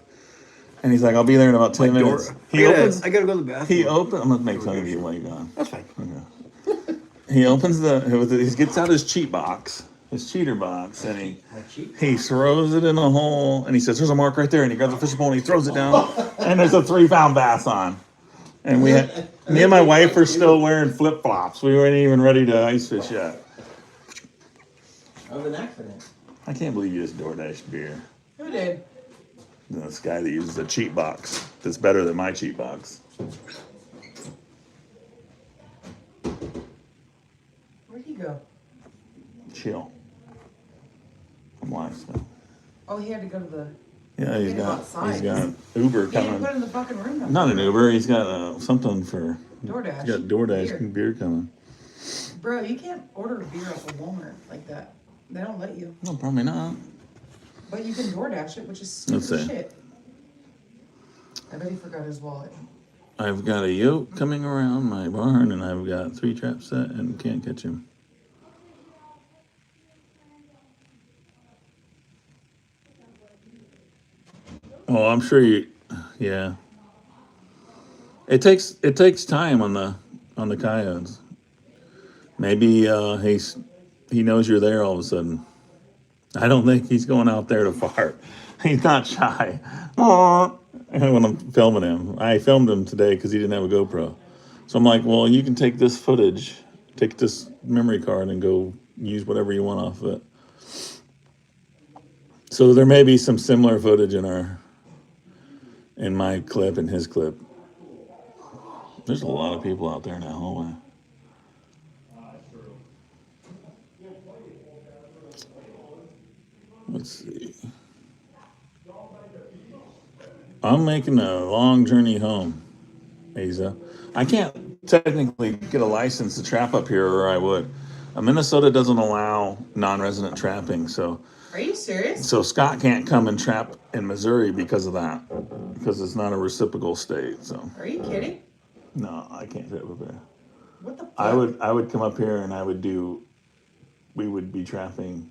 and he's like, "I'll be there in about 10 minutes." I gotta go to the bathroom. He opens. I'm gonna make fun of you while you're gone. That's fine. Okay. He opens he gets out his cheat box, his cheater box, and My cheat. he throws it in a hole, and he says, "There's a mark right there," and he grabs a fishing pole and he throws it down, and there's a 3-pound bass on. And me and my wife are still wearing flip flops. We weren't even ready to ice fish yet. That was an accident. I can't believe you just DoorDash beer. Who did? This guy that uses a cheat box that's better than my cheat box. Where'd he go? Chill. I'm live still. Oh, he had to go to the. Yeah, he's Get him got outside. Uber He didn't put it coming. in the fucking room. though. Not an Uber. He's got something for. DoorDash. He's got DoorDash Beer. beer coming. Bro, you can't order a beer off of Walmart like that. They don't let you. No, probably not. But you can DoorDash it, which is Let's stupid see. shit. I bet he forgot his wallet. I've got a yoke coming around my barn, and I've got 3 traps set, and can't catch him. Oh, I'm sure you. Yeah. It takes time on the coyotes. Maybe he knows you're there all of a sudden. I don't think he's going out there to fart. He's not shy. Aw. When I'm filming him, I filmed him today because he didn't have a GoPro. So I'm like, well, you can take this footage, take this memory card, and go use whatever you want off of it. So there may be some similar footage in my clip and his clip. There's a lot of people out there in that hallway. Let's see. I'm making a long journey home, Asa. I can't technically get a license to trap up here, or I would. Minnesota doesn't allow non-resident trapping, so Are you serious? Scott can't come and trap in Missouri because of that, because it's not a reciprocal state. So Are you kidding? no, I can't trap up there. What the fuck? I would come up here and we would be trapping.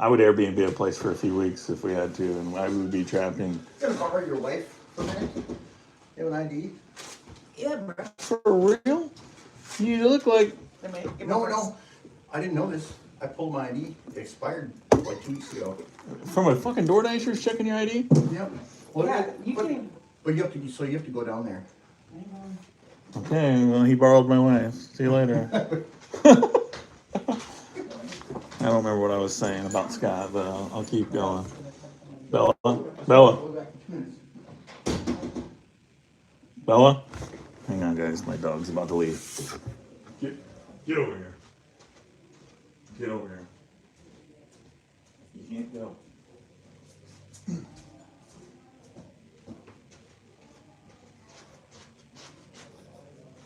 I would Airbnb a place for a few weeks if we had to, and I would be trapping. You gonna borrow your wife for a minute? You have an ID? Yeah, bro. For real? You look like. No. I didn't know this. I pulled my ID. It expired like 2 weeks ago. From a fucking DoorDasher's checking your ID? Yep. Well, Yeah, you but, can. but you have to. So you have to go down there. Okay, well, he borrowed my wife. See you later. I don't remember what I was saying about Scott, but I'll keep going. Bella? Bella? Hang on, guys. My dog's about to leave. Get over here. Get over here. You can't go.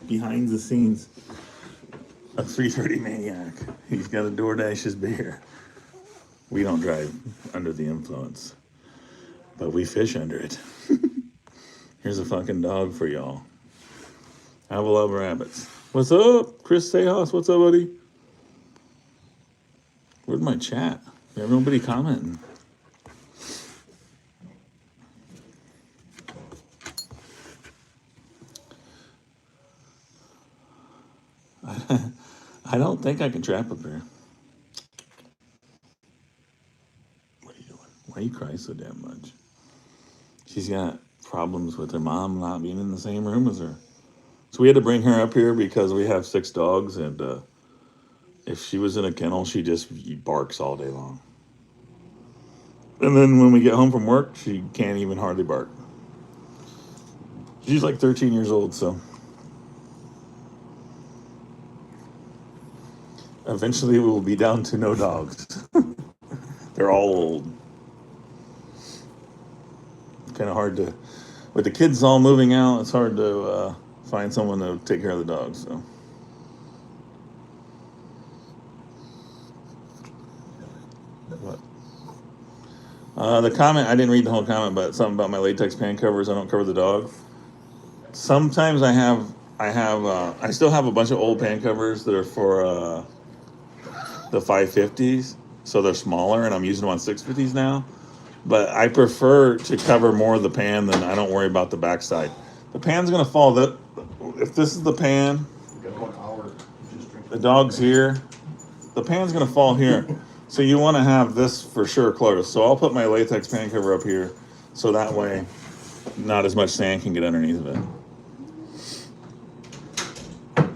Behind the scenes, a 3:30 maniac. He's got a DoorDash his beer. We don't drive under the influence, but we fish under it. Here's a fucking dog for y'all. I love rabbits. What's up, Chris Sejas? What's up, buddy? Where's my chat? There's nobody commenting. I don't think I can trap up here. What are you doing? Why you cry so damn much? She's got problems with her mom not being in the same room as her. So we had to bring her up here because we have 6 dogs, and if she was in a kennel, she just barks all day long. And then when we get home from work, she can't even hardly bark. She's like 13 years old, so eventually we will be down to no dogs. They're all old. Kind of hard to, with the kids all moving out, it's hard to find someone to take care of the dogs. So. The comment, I didn't read the whole comment, but something about my latex pan covers. I don't cover the dog. Sometimes I still have a bunch of old pan covers that are for the 550s, so they're smaller, and I'm using them on 650s now. But I prefer to cover more of the pan than I don't worry about the backside. The pan's gonna fall. If this is the pan, the dog's here. the pan's gonna fall here. So you want to have this for sure closed. So I'll put my latex pan cover up here, so that way, not as much sand can get underneath of it.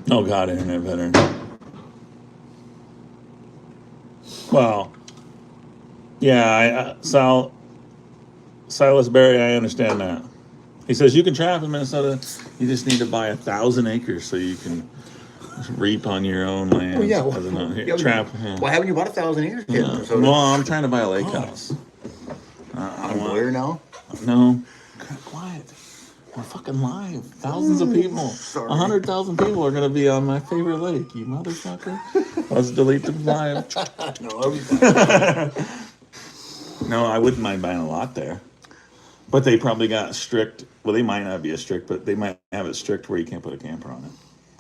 Oh God, internet veteran. Well, yeah, Silas Berry, I understand that. He says you can trap in Minnesota. You just need to buy 1,000 acres so you can reap on your own land. Oh, yeah. Trap. Yeah. Why haven't you bought 1,000 acres, kid? Yeah. Well, I'm trying to buy a lake house. I'm aware now. No. Quiet. We're fucking live. Thousands of people. 100,000 people are going to be on my favorite lake, you motherfucker. Let's delete the live. No, I wouldn't mind buying a lot there. But they probably got strict. Well, they might not be as strict, but they might have it strict where you can't put a camper on it.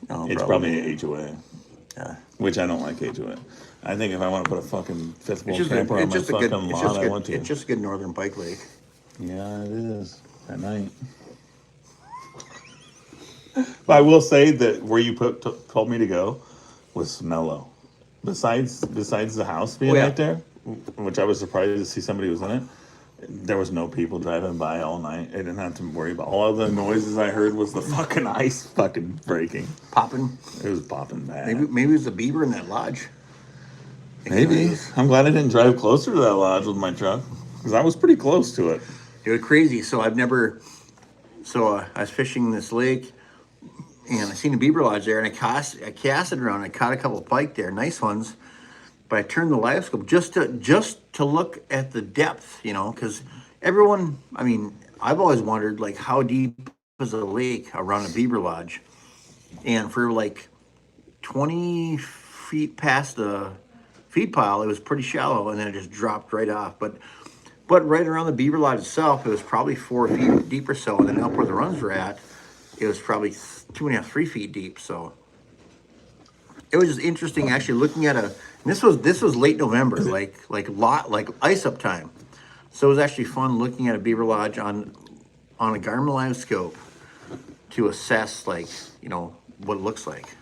No, It's probably an HOA. Yeah. Which I don't like HOA. I think if I want to put a fucking fifth wheel camper on my fucking lot, I want to. It's just a good northern Pike Lake. Yeah, it is. At night. But I will say that where you told me to go was mellow. Besides the house being right there, which I was surprised to see somebody was in it, there was no people driving by all night. I didn't have to worry about all of the noises I heard was the fucking ice fucking breaking. Popping. It was popping bad. Maybe it was the Beaver in that lodge. Maybe. I'm glad I didn't drive closer to that lodge with my truck because I was pretty close to it. It was crazy. So I was fishing this lake and I seen a Beaver lodge there and I casted around. I caught a couple of pike there, nice ones. But I turned the live scope just to look at the depth, because everyone, I've always wondered, like, how deep is a lake around a Beaver lodge? And for like 20 feet past the feed pile, it was pretty shallow, and then it just dropped right off. But right around the Beaver lodge itself, it was probably 4 feet deep or so, and then up where the runs were at, it was probably 2.5, 3 feet deep. So it was just interesting actually looking at this was late November, like ice up time. So it was actually fun looking at a Beaver lodge on a Garmin live scope to assess what it looks like.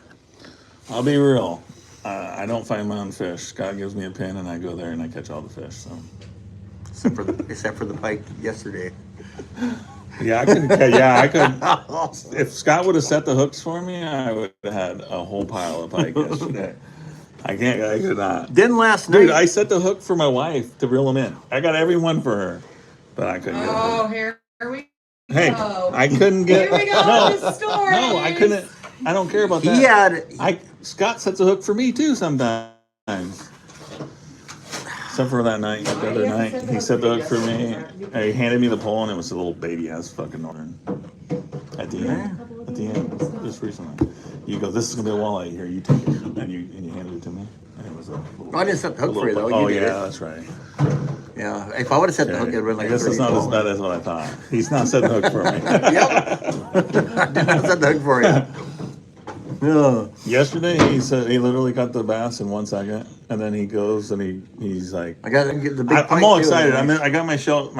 I'll be real. I don't find my own fish. Scott gives me a pin and I go there and I catch all the fish. So Except for the pike yesterday. Yeah, I could. If Scott would have set the hooks for me, I would have had a whole pile of pike yesterday. I could not. Then last night, dude, I set the hook for my wife to reel them in. I got every one for her, but I couldn't get it. Oh, here we Hey, go. I couldn't get. Here we go with the stories. No, I couldn't. I don't care about that. Scott sets a hook for me too sometimes. Except for that night, the other night, he set the hook for me. He handed me the pole, and it was a little baby ass fucking northern. At the end, just recently, you go, "This is gonna be a walleye here. You take it," and you handed it to me, and it was a little. I didn't set the hook for you though. Oh you did yeah, it. that's right. Yeah, if I would have set the hook, it'd been like. This is not as bad as what I thought. He's not setting the hook for me. Yep. Did not set the hook for you. No. Yesterday, he said he literally caught the bass in 1 second, and then he goes and he's like, "I got to get the big." I'm all excited. I got my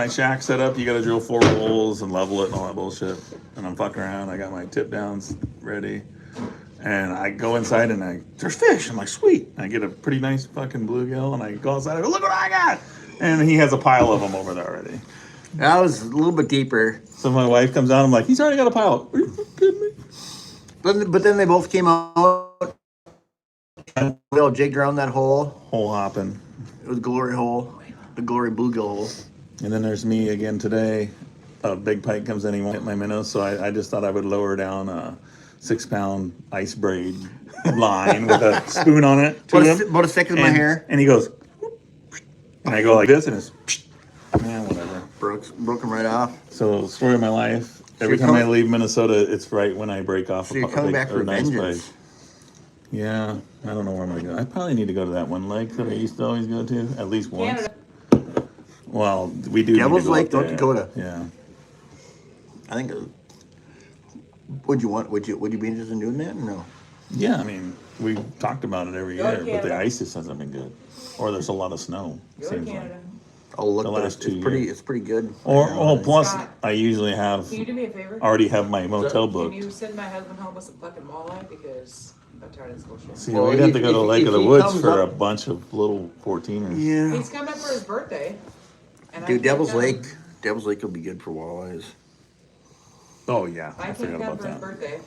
shack set up. You got to drill 4 holes and level it and all that bullshit. And I'm fucking around. I got my tip downs ready, and I go inside and there's fish. I'm like, sweet. I get a pretty nice fucking bluegill, and I go outside. I go, look what I got, and he has a pile of them over there already. That was a little bit deeper. So my wife comes out. I'm like, he's already got a pile. Are you fucking kidding me? But then they both came out. They all jigged around that hole. Hole hopping. It was glory hole, the glory bluegill hole. And then there's me again today. A big pike comes in. He won't hit my minnow, so I just thought I would lower down a 6-pound ice braid line with a spoon on it. About as thick as my hair. And he goes, and I go like this, and it's, whatever. Broke him right off. So story of my life. Every time I leave Minnesota, it's right when I break off so you're coming back for nice vengeance. bite. Yeah, I don't know where I'm going to go. I probably need to go to that one lake that I used to always go to at least once. Canada. Well, we do. Devil's Lake, North Dakota. Yeah. I think. Would you be interested in doing that or no? Yeah, I mean, we talked about it every year, but the ice just hasn't been good, or there's a lot of snow. Go to Canada. Oh, look, The last 2 years. It's pretty good. Plus, Scott, I usually Can you do me a favor? already have my motel booked. Can you send my husband home with some fucking walleye? Because I'm tired of this bullshit. See, Well, we'd have to go to if- Lake if of the he Woods comes for up- a bunch of little 14ers. Yeah. He's coming for his birthday. And I Dude, can't Devil's come. Lake. Devil's Lake will be good for walleyes. Oh, yeah. I I forgot can't come about for his that. birthday.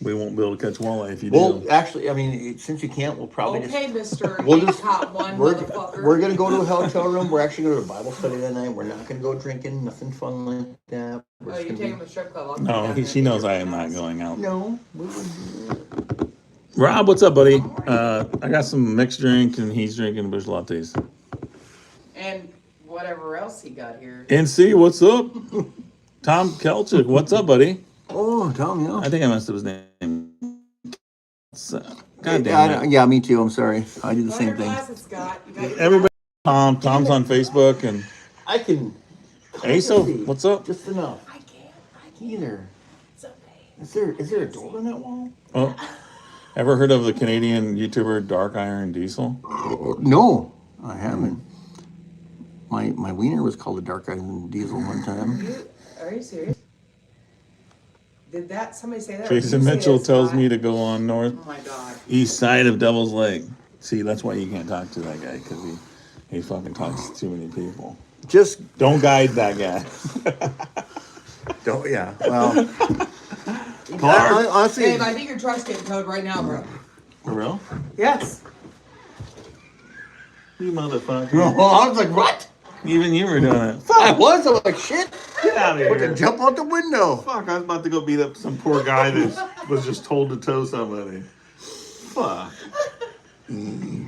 We won't be able to catch walleye if you Well, do. actually, I mean, since you can't, we'll probably Okay, Mister. We'll You just- caught one, We're, motherfucker. we're gonna go to a hotel room. We're actually going to a Bible study that night. We're not gonna go drinking. Nothing fun like that. We're Oh, just you gonna take him to strip club. I'll come No, down there she and knows get I your am not ass. going out. No, we wouldn't do that. Rob, what's up, buddy? I got some mixed drink, and he's drinking bush lattes. And whatever else he got here. NC, what's up? Tom Kelchik, what's up, buddy? Oh, Tom, yeah. I think I messed up his name. God damn it. Yeah, me too. I'm sorry. I do the Go same your thing. glasses, Scott. You got your Everybody, Tom's on Facebook, and I can. Aso, see what's up? Just enough. I can't. Either. It's okay. Is there a door on that wall? Oh, ever heard of the Canadian YouTuber Dark Iron Diesel? No, I haven't. My wiener was called a Dark Iron Diesel one time. Are you serious? Did that somebody say that? or Jason did you say Mitchell that, tells Scott? me to go on north Oh my god. east side of Devil's Lake. See, that's why you can't talk to that guy, because he fucking talks to too many people. Just Don't guide that guy. don't. Yeah. Well, honestly, Babe, I think your truck's getting towed right now, bro. For real? Yes. You motherfucker. well, I was like, what? Even you were doing it. I was. I was like, shit. Get out of Fucking here. jump out the window. Fuck, I was about to go beat up some poor guy that was just told to tow somebody. Fuck.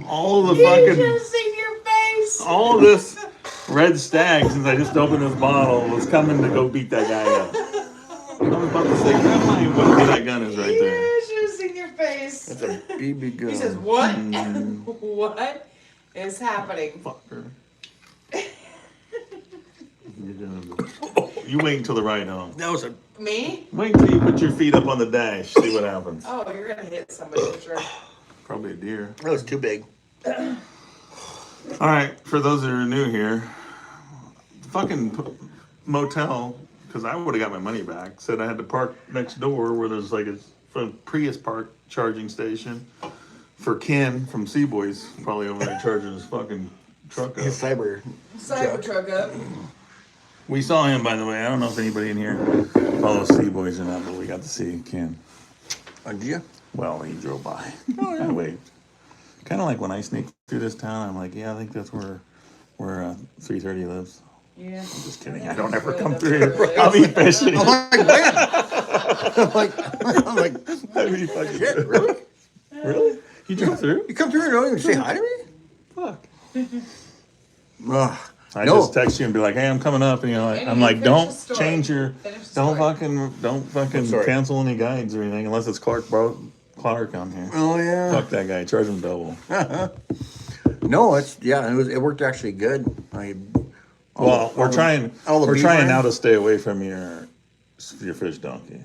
All the You should fucking, have seen your face. all this red stag since I just opened this bottle was coming to go beat that guy up. I was about to say, grab my what that gun is right there. You should have seen your face. That's a BB gun. He says, what? What is happening? Fucker. You wait until the ride home. That was a. Me? Wait till you put your feet up on the dash. See what happens. Oh, you're gonna hit somebody for sure. Probably a deer. That was too big. All right, for those that are new here, the fucking motel, because I would have got my money back, said I had to park next door where there's like a Prius park charging station for Ken from Seaboys, probably over there charging his fucking truck up. His cyber. Cybertruck up. We saw him, by the way. I don't know if anybody in here follows Seaboys or not, but we got to see Ken. Did you? Well, he drove by. I waved. Kind of like when I sneak through this town, I'm like, yeah, I think that's where 330 lives. Yeah. Just kidding. I don't ever Really, come that's through where here. it I'll is. be fishing. I'm like, when? I'm like, I'd be fucking shit, really? Really? You drove through? You come through and don't even say hi to me? Fuck. Ugh. I No. just text you and be like, hey, I'm coming up, and you're like, And I'm you like, finish don't the story. change your, Finish the don't story. fucking sorry. cancel any guides or anything unless it's Clark on here. Oh yeah. Fuck that guy. Charge him double. No, it worked actually good. Well, we're trying Beaver now to stay away from your fish donkey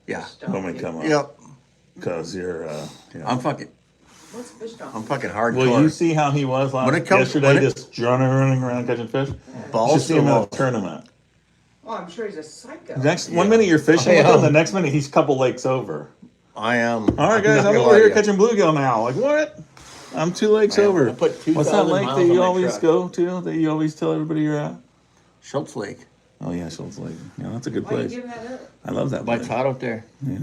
Yeah. when we come up. Yep. Because you're, What's fish donkey? I'm fucking hardcore. Well, you see how he was yesterday, just running around catching fish? You Balls should see him to at walls. a tournament. Oh, I'm sure he's a psycho. One minute you're fishing with I him, am. the next minute he's a couple lakes over. I am. All right, guys, I'm over here catching bluegill now. Like, what? I'm 2 lakes I am. over. I put What's that 2,000 lake miles that on you my always truck. go to, that you always tell everybody you're at? Schultz Lake. Oh, yeah, Schultz Lake. Yeah, that's a good Why are you place. giving that up? I love that By place. Todd out there. Yeah.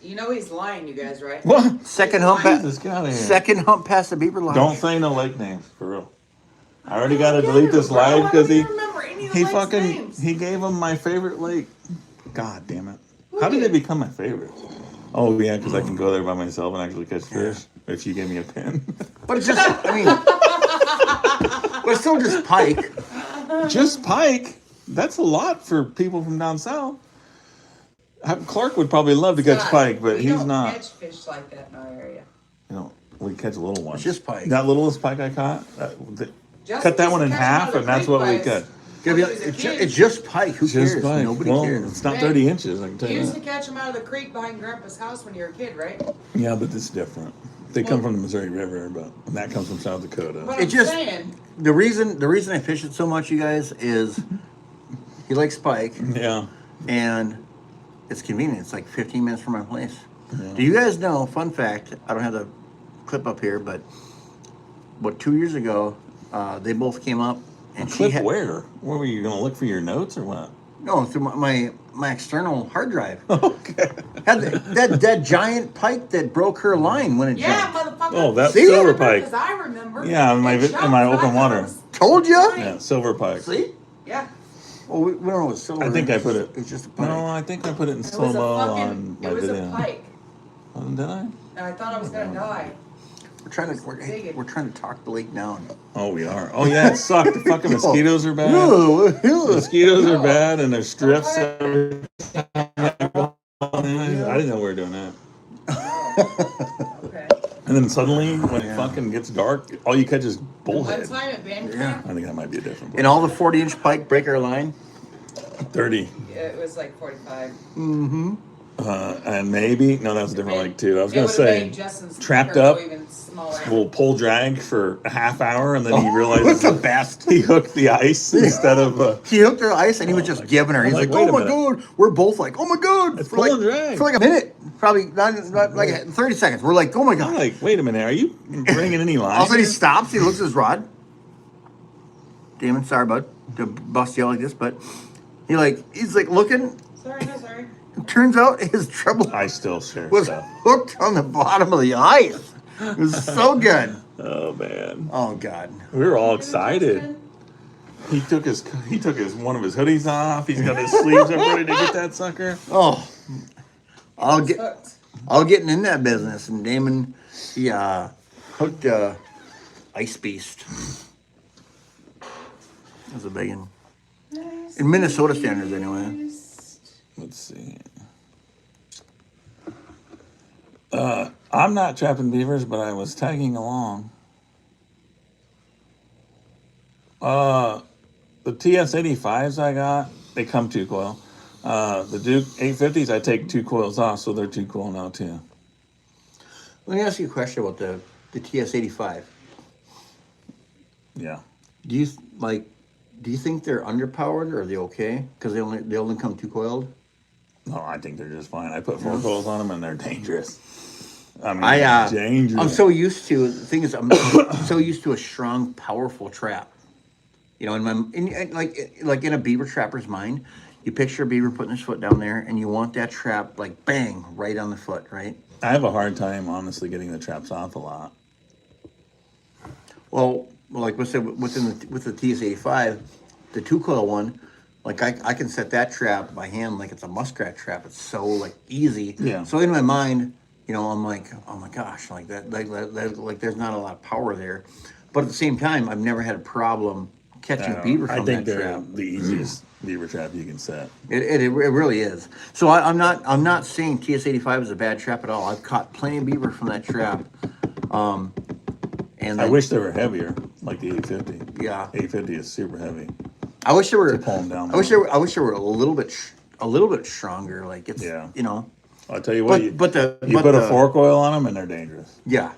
You know he's lying, you guys, right? What? Second hump Jesus, get out of here. second hump past the Beaver line. Don't say no lake names, for real. I already got to Get delete it, this bro. live I because don't he... even remember any of the lakes' names. He gave him my favorite lake. God damn it. Who How did did? it become my favorite? Oh, yeah, because I can go there by myself and actually catch fish if you gave me a pin. But it's just, I mean, but it's still just pike. Just pike? That's a lot for people from down south. Clark would probably love to catch Scott, pike, but we he's don't not. catch fish like that in our area. You know, we catch little ones. It's just pike. That littlest pike I caught, Justin cut that used one to in catch 'em out half, of the and that's creek what we by catch. his- Yeah, when he was a it's, kid. it's just pike. Who Just cares? pike. Nobody Well, cares. it's not Hey, 30 inches, I can tell You you used to that. catch them out of the creek behind Grandpa's house when you were a kid, right? Yeah, but it's different. They come from the Missouri River, but that comes from South Dakota. But It I'm just- saying, The reason I fish it so much, you guys, is he likes pike, Yeah. and it's convenient. It's like 15 minutes from my place. Yeah. Do you guys know? Fun fact. I don't have the clip up here, but 2 years ago, they both came up. And clip where? Where were you going to look for your notes or what? No, through my external hard drive. Okay. Had that giant pike that broke her line when it jumped. Motherfucker. Oh, that's See? silver pike. Because I remember. Yeah, in my open water. Told you? Yeah, silver pike. See? Yeah. Well, we don't know what silver. I think I put it. It's just a pike. No, I think I put it in slow mo on my video. It was a pike. Oh, did I? And I thought I was gonna die. We're trying to talk the lake down. Oh, we are. Oh, yeah, it sucked. The fucking mosquitoes are bad. Mosquitoes are bad, and there's strips every time I go on there. I didn't know we were doing that. Okay. And then suddenly, when it fucking gets dark, all you catch is bullhead. One time at banter. Yeah. I think that might be a different one. And all the 40-inch pike break our line? 30. It was like 45. Mm-hmm. And maybe, no, that was a different lake too. I was going to say, trapped up, will pull drag for a half hour, and then he realizes the best. He hooked the ice instead of. He hooked her ice, and he was just giving her. He's like, "Oh my god!" We're both like, "Oh my god!" It's pulling drag for like a minute, probably not like 30 seconds. We're like, "Oh my god!" I'm like, wait a minute, are you bringing any lines? All of a sudden, he stops. He looks at his rod. Damon, sorry, bud, to bust you like this, but he's like looking. Sorry. It turns out his treble I still share was stuff. hooked on the bottom of the ice. It was so good. Oh man. Oh god. We were all excited. He took one of his hoodies off. He's got his sleeves up ready to get that sucker. Oh, I'll getting in that business, and Damon, he hooked Ice Beast. That's a big one. Nice. In Minnesota standards, anyway. Let's see. I'm not trapping beavers, but I was tagging along. The TS85s I got, they come 2 coil. The Duke 850s, I take 2 coils off, so they're 2 coil now too. Let me ask you a question about the TS85. Yeah. Do you think they're underpowered, or are they okay? Because they only come 2 coiled. No, I think they're just fine. I put 4 coils on them, and they're dangerous. I mean, dangerous. I'm so used to the thing is I'm so used to a strong, powerful trap. You know, in a beaver trapper's mind, you picture a beaver putting his foot down there, and you want that trap like bang right on the foot, right? I have a hard time, honestly, getting the traps off a lot. Well, like I said, with the TS85, the 2 coil one. Like I can set that trap by hand like it's a muskrat trap. It's so like easy. Yeah. So in my mind, you know, I'm like, oh my gosh, like that, like there's not a lot of power there. But at the same time, I've never had a problem catching beaver from that trap. I think they're the easiest beaver trap you can set. It really is. So I'm not saying TS85 is a bad trap at all. I've caught plenty of beaver from that trap. And I wish they were heavier, like the 850. Yeah. 850 is super heavy. I wish they were. To pull them down. I wish they were a little bit stronger. Like it's, you know. I'll tell you what. You put a 4 coil on them, and they're dangerous. Yeah.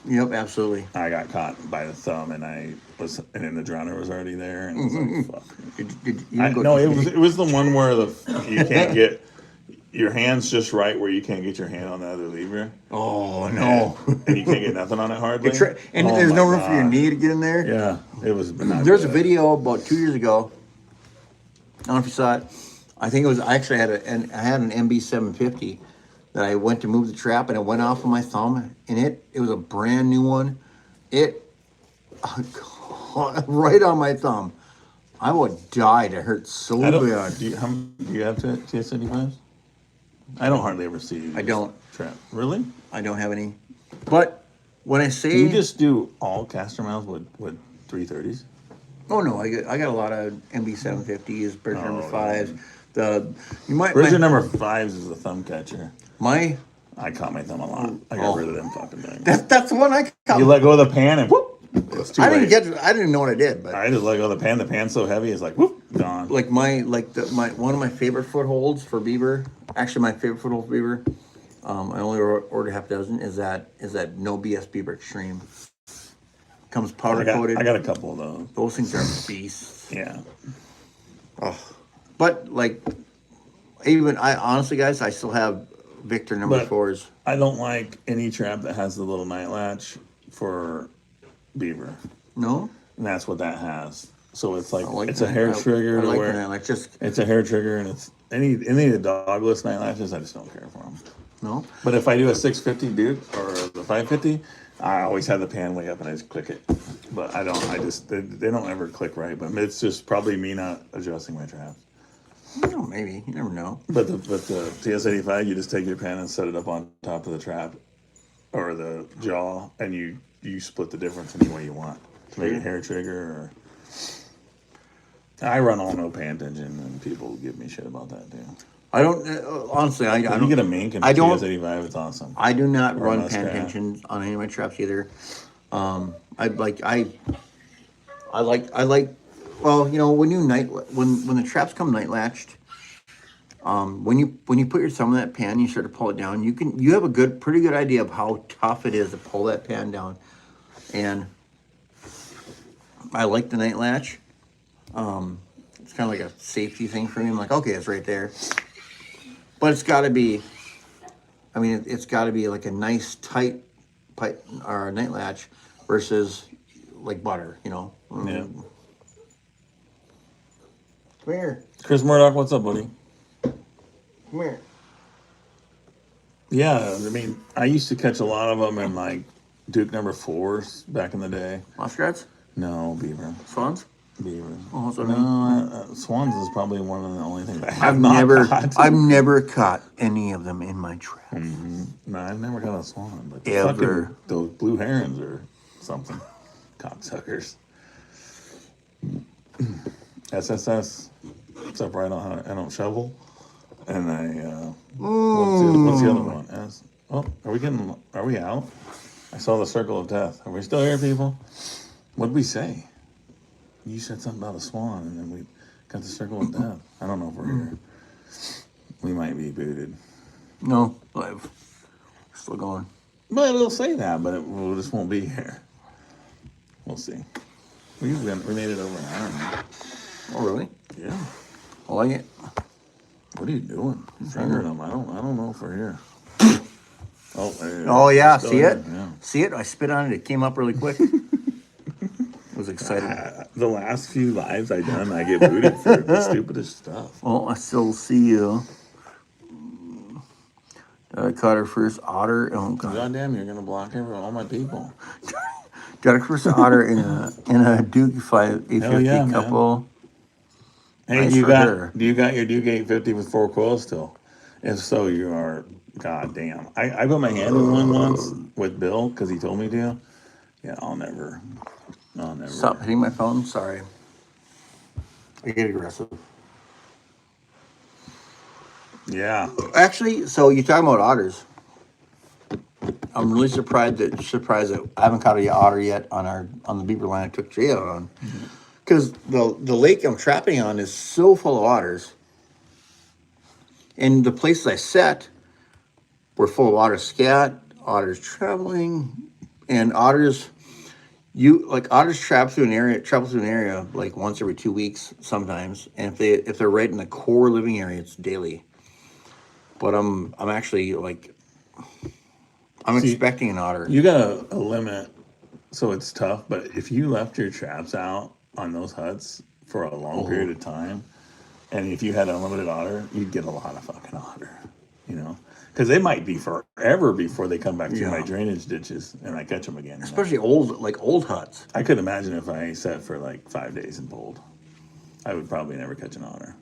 Yep, absolutely. I got caught by the thumb, and then the drowner was already there, and it was like, fuck. No, it was the one where you can't get your hands just right where you can't get your hand on the other lever. Oh no! And you can't get nothing on it hardly. There's no room for your knee to get in there. Yeah, it was. There's a video about 2 years ago. I don't know if you saw it. I think it was. I actually had I had an MB 750 that I went to move the trap, and it went off of my thumb, and it was a brand new one. It right on my thumb. I would die. It hurt so bad. Do you have TS85s? I don't hardly ever see. I don't. Trap. Really? I don't have any. But when I say, do you just do all caster mounts with 330s? Oh no, I got a lot of MB 750s, Bridger number 5s. Bridger number 5s is the thumb catcher. I caught my thumb a lot. I got rid of them fucking things. That's the one I caught. You let go of the pan and whoop. It's too late. I didn't know what I did, but I just let go of the pan. The pan's so heavy, it's like whoop, gone. Like one of my favorite footholds for beaver. Actually, my favorite foothold for beaver. I only ordered half a dozen. Is that No BS Beaver Extreme? Comes powder coated. I got a couple of those. Those things are beasts. Yeah. Oh, but like I honestly, guys, I still have Victor number But fours. I don't like any trap that has the little night latch for beaver, No, and that's what that has. So it's like I like it's a that. hair trigger I to like where that. Like just it's a hair trigger, and it's any of the dogless night latches. I just don't care for them. no. But if I do a 650 Duke or the 550, I always have the pan way up and I just click it. But I don't. I just they don't ever click right. But it's just probably me not adjusting my trap. Oh, maybe you never know. But the TS85, you just take your pan and set it up on top of the trap or the jaw, and you split the difference any way you want to make it hair trigger. Or I run all no pan tension, and people give me shit about that too. I don't honestly. I If don't. you get a mink and I a don't. TS85, it's awesome. I do not Or a run pan muskrat. tensions on any of my traps either. I like. Well, you know, when the traps come night latched, when you put your thumb in that pan, you start to pull it down. You have a pretty good idea of how tough it is to pull that pan down, and I like the night latch. It's kind of like a safety thing for me. I'm like, okay, it's right there, but it's got to be. I mean, it's got to be like a nice tight pipe or night latch versus like butter, you know. Yeah. Come here. Chris Murdoch, what's up, buddy? Come here. Yeah, I mean, I used to catch a lot of them in like Duke number fours back in the day. Muskrats? No, beaver. Swans? Beaver. Oh, that's what No, I mean. swans is probably one of the only things I I've have not never, caught. I've never caught any of them in my trap. No, I've never caught a swan, but the Ever. fucking those blue herons or something, cocksuckers. SSS, except for I don't shovel, and what's the other one? Are we out? I saw the circle of death. Are we still here, people? What did we say? You said something about a swan, and then we got the circle of death. I don't know if we're here. We might be booted. No, live. Still going. But it'll say that, but we just won't be here. We'll see. We made it over an hour now. Oh, really? Yeah. I like it. What are you doing? Fingering them. I don't know if we're here. Oh, there you Oh, yeah. Still See here. it? Yeah. See it? I spit on it. It came up really quick. I was excited. The last few lives I done, I get booted for the stupidest stuff. Well, I still see you. I caught her first otter. Oh, God. Goddamn, you're gonna block all my people. Got her first otter in a Duke 850 Hell yeah, man. couple. Hey, Nice do you for got her. do you got your Duke 850 with 4 coils still? If so, you are goddamn. I put my hand in one once with Bill because he told me to. Yeah, I'll never. Stop hitting my phone. Sorry. I get aggressive. Yeah. Actually, so you're talking about otters. I'm really surprised that I haven't caught an otter yet on the beaver line I took Jay out on. Because the lake I'm trapping on is so full of otters. And the places I set were full of otter scat, otters traveling, and otters travel through an area like once every 2 weeks sometimes. And if they're right in the core living area, it's daily. But I'm actually like I'm expecting an otter. You got a limit, so it's tough. But if you left your traps out on those huts for a long period of time, and if you had unlimited otter, you'd get a lot of fucking otter, you know? Because they might be forever before they come back through my drainage ditches and I catch them again. Especially old huts. I could imagine if I sat for like 5 days and pulled, I would probably never catch an otter.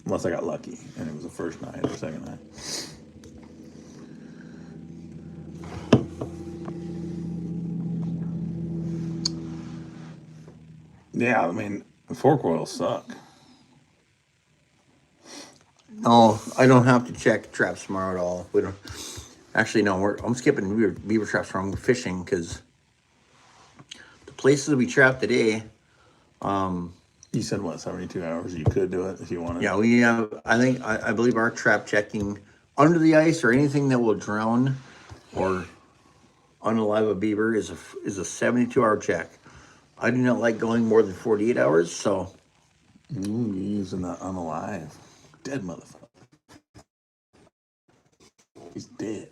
Unless I got lucky and it was the first night or second night. Yeah, I mean, 4 coils suck. No, I don't have to check traps tomorrow at all. We don't. Actually, no. I'm skipping beaver traps from fishing because the places we trapped today. You said what, 72 hours? You could do it if you wanted. Yeah, we have. I believe our trap checking under the ice or anything that will drown or unalive a beaver is a 72-hour check. I do not like going more than 48 hours. So Ooh, you're using that unalive. Dead motherfucker. He's dead.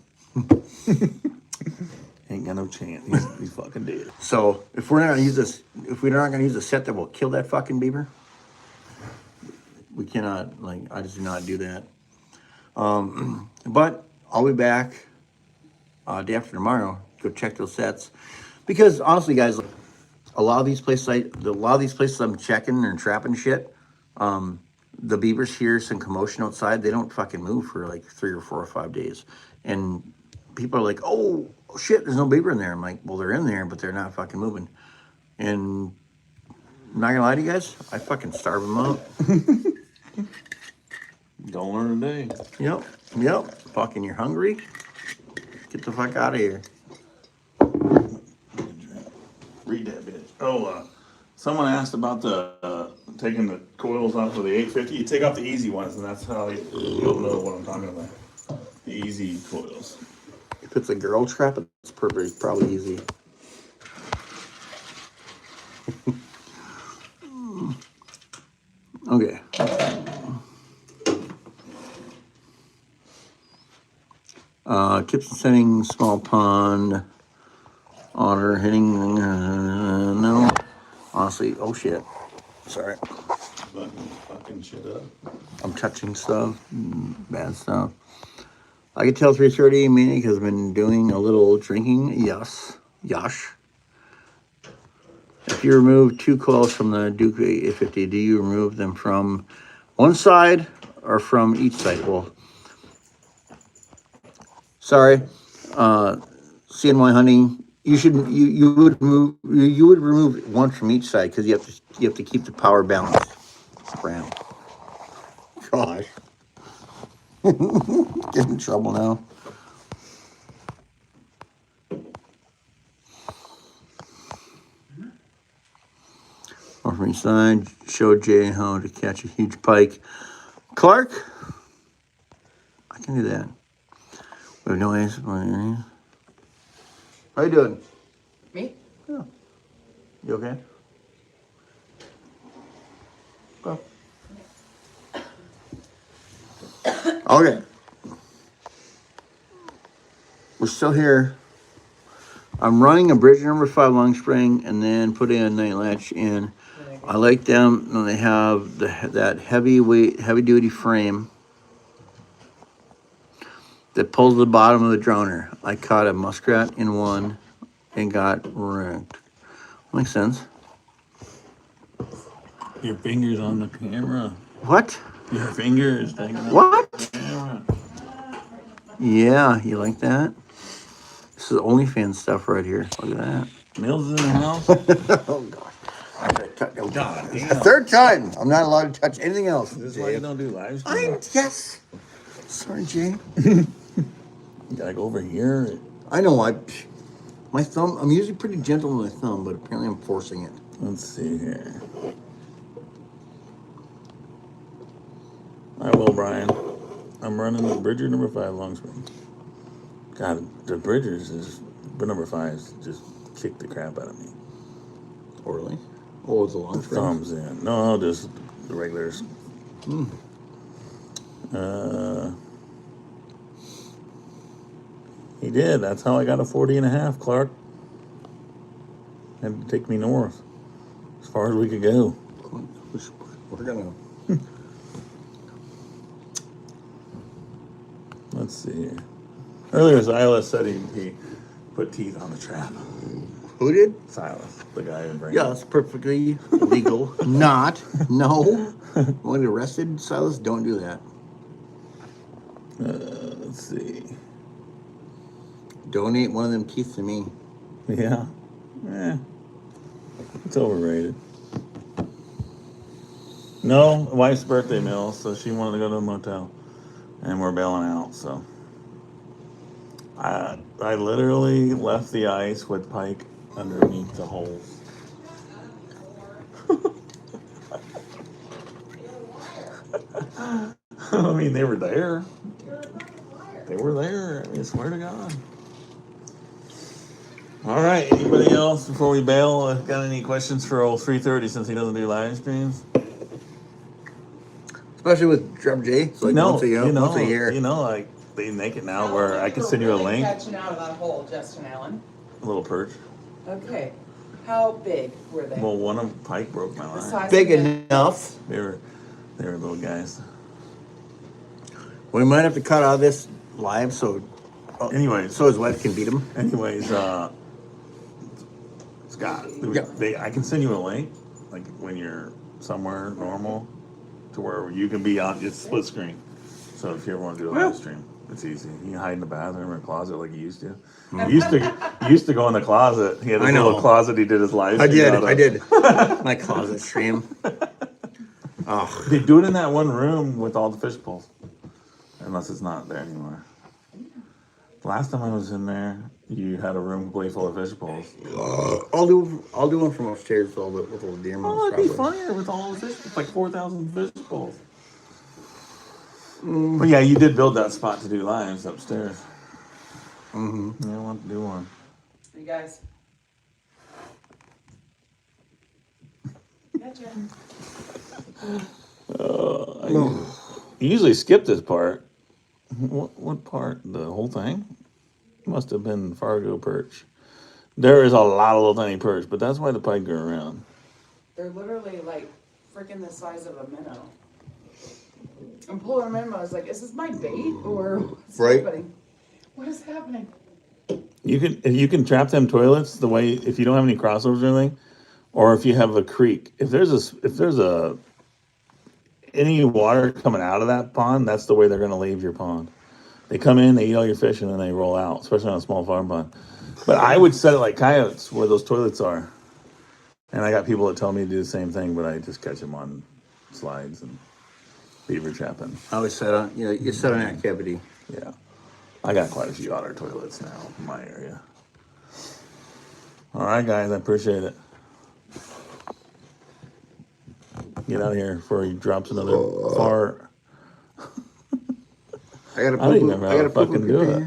Ain't got no chance. He's fucking dead. So if we're not gonna use this, if we're not gonna use a set that will kill that fucking beaver, we cannot. Like, I just do not do that. But I'll be back day after tomorrow. Go check those sets, because honestly, guys, a lot of these places, I'm checking and trapping shit. The beavers hear some commotion outside. They don't fucking move for like 3 or 4 or 5 days, and people are like, "Oh shit, there's no beaver in there." I'm like, "Well, they're in there, but they're not fucking moving." And I'm not gonna lie to you guys, I fucking starve them out. Don't learn a day. Yep. Fucking, you're hungry? Get the fuck out of here. Read that bitch. Oh, someone asked about the taking the coils off of the 850. You take off the easy ones, and that's how you'll know what I'm talking about. The easy coils. If it's a girl trap, it's perfect. Probably easy. Okay. Tips and setting, small pond, otter, hitting, no. Honestly, oh shit. Sorry. Fucking shit up. I'm touching stuff, bad stuff. I can tell 3:30 meaning because I've been doing a little drinking. Yes. Yash. If you remove 2 coils from the Duke 850, do you remove them from one side or from each side? Well, sorry, CNY hunting. You would remove one from each side because you have to keep the power balanced. Ram. Gosh, get in trouble now. Or from each side, show Jay how to catch a huge pike. Clark, I can do that. We have no ace. How you doing? Me? Yeah. You okay? Go. Okay. We're still here. I'm running a bridge number 5 long spring and then put in a night latch in. I like them when they have that heavy duty frame that pulls the bottom of the droner. I caught a muskrat in one and got wrecked. Makes sense. Your finger's on the camera. What? Your finger is taking up What? the camera. Yeah, you like that? This is OnlyFans stuff right here. Look at that. Mills is in the house. Oh, God. God It's damn. the 3rd time. I'm not allowed to touch anything else. This is why you don't do live streams? Yes. Sorry, Jay. You gotta go over here. I know. My thumb. I'm usually pretty gentle with my thumb, but apparently I'm forcing it. Let's see here. I will, Brian. I'm running the Bridger number 5 long spring. God, the Bridgers is number 5's just kicked the crap out of me. Orally. Oh, it's a long spring. Thumbs in. No, just the regulars. He did. That's how I got a 40.5, Clark. Had to take me north. As far as we could go. We're gonna. Let's see here. Earlier, Silas said he put teeth on the trap. Who did? Silas, the guy in Brain. Yeah, it's perfectly legal. Not. No. Want to get arrested, Silas? Don't do that. Let's see. Donate one of them teeth to me. Yeah. It's overrated. No, wife's birthday meal, so she wanted to go to a motel. And we're bailing out, so. I literally left the ice with Pike underneath the holes. I mean, they were there. They were there. I swear to God. All right. Anybody else before we bail? Got any questions for old 330 since he doesn't do live streams? Especially with Trevor J. It's like once a year. Like they make it now where I can send you a link. Catching out of that hole, Justin Allen. A little perch. Okay. How big were they? Well, one of Pike broke my The line. size Big of the- enough. They were little guys. We might have to cut out of this live so Anyways, his wife can beat him. anyways, Scott, I can send you a link, like when you're somewhere normal, to where you can be on. It's split screen. So if you ever want to do a live stream, it's easy. You can hide in the bathroom or closet like you used to. You used to go in the closet. He had a little closet. He did his live stream. I did. My closet stream. Oh, They do it in that one room with all the fish bowls, unless it's not there anymore. Last time I was in there, you had a room complete full of fish bowls. I'll do one from upstairs with all the deer mouse. Oh, it'd be funnier with all the fish. It's like 4,000 fish bowls. But yeah, you did build that spot to do lives upstairs. Mm-hmm. Yeah, I want to do one. You guys. Gotcha. You usually skip this part. What part? The whole thing? Must have been Fargo perch. There is a lot of little tiny perch, but that's why the pike go around. They're literally like freaking the size of a minnow. I'm pulling them in. I was like, is this my bait or what's happening? What is happening? You can trap them toilets the way if you don't have any crossovers or anything, or if you have a creek. If there's any water coming out of that pond, that's the way they're going to leave your pond. They come in, they eat all your fish, and then they roll out, especially on a small farm pond. But I would set it like coyotes, where those toilets are. And I got people that tell me to do the same thing, but I just catch them on slides and beaver trapping. I always set on, you set on activity. Yeah. I got quite a few otter toilets now in my area. All right, guys, I appreciate it. Get out of here before he drops another fart. I gotta I don't even know how to fucking do it.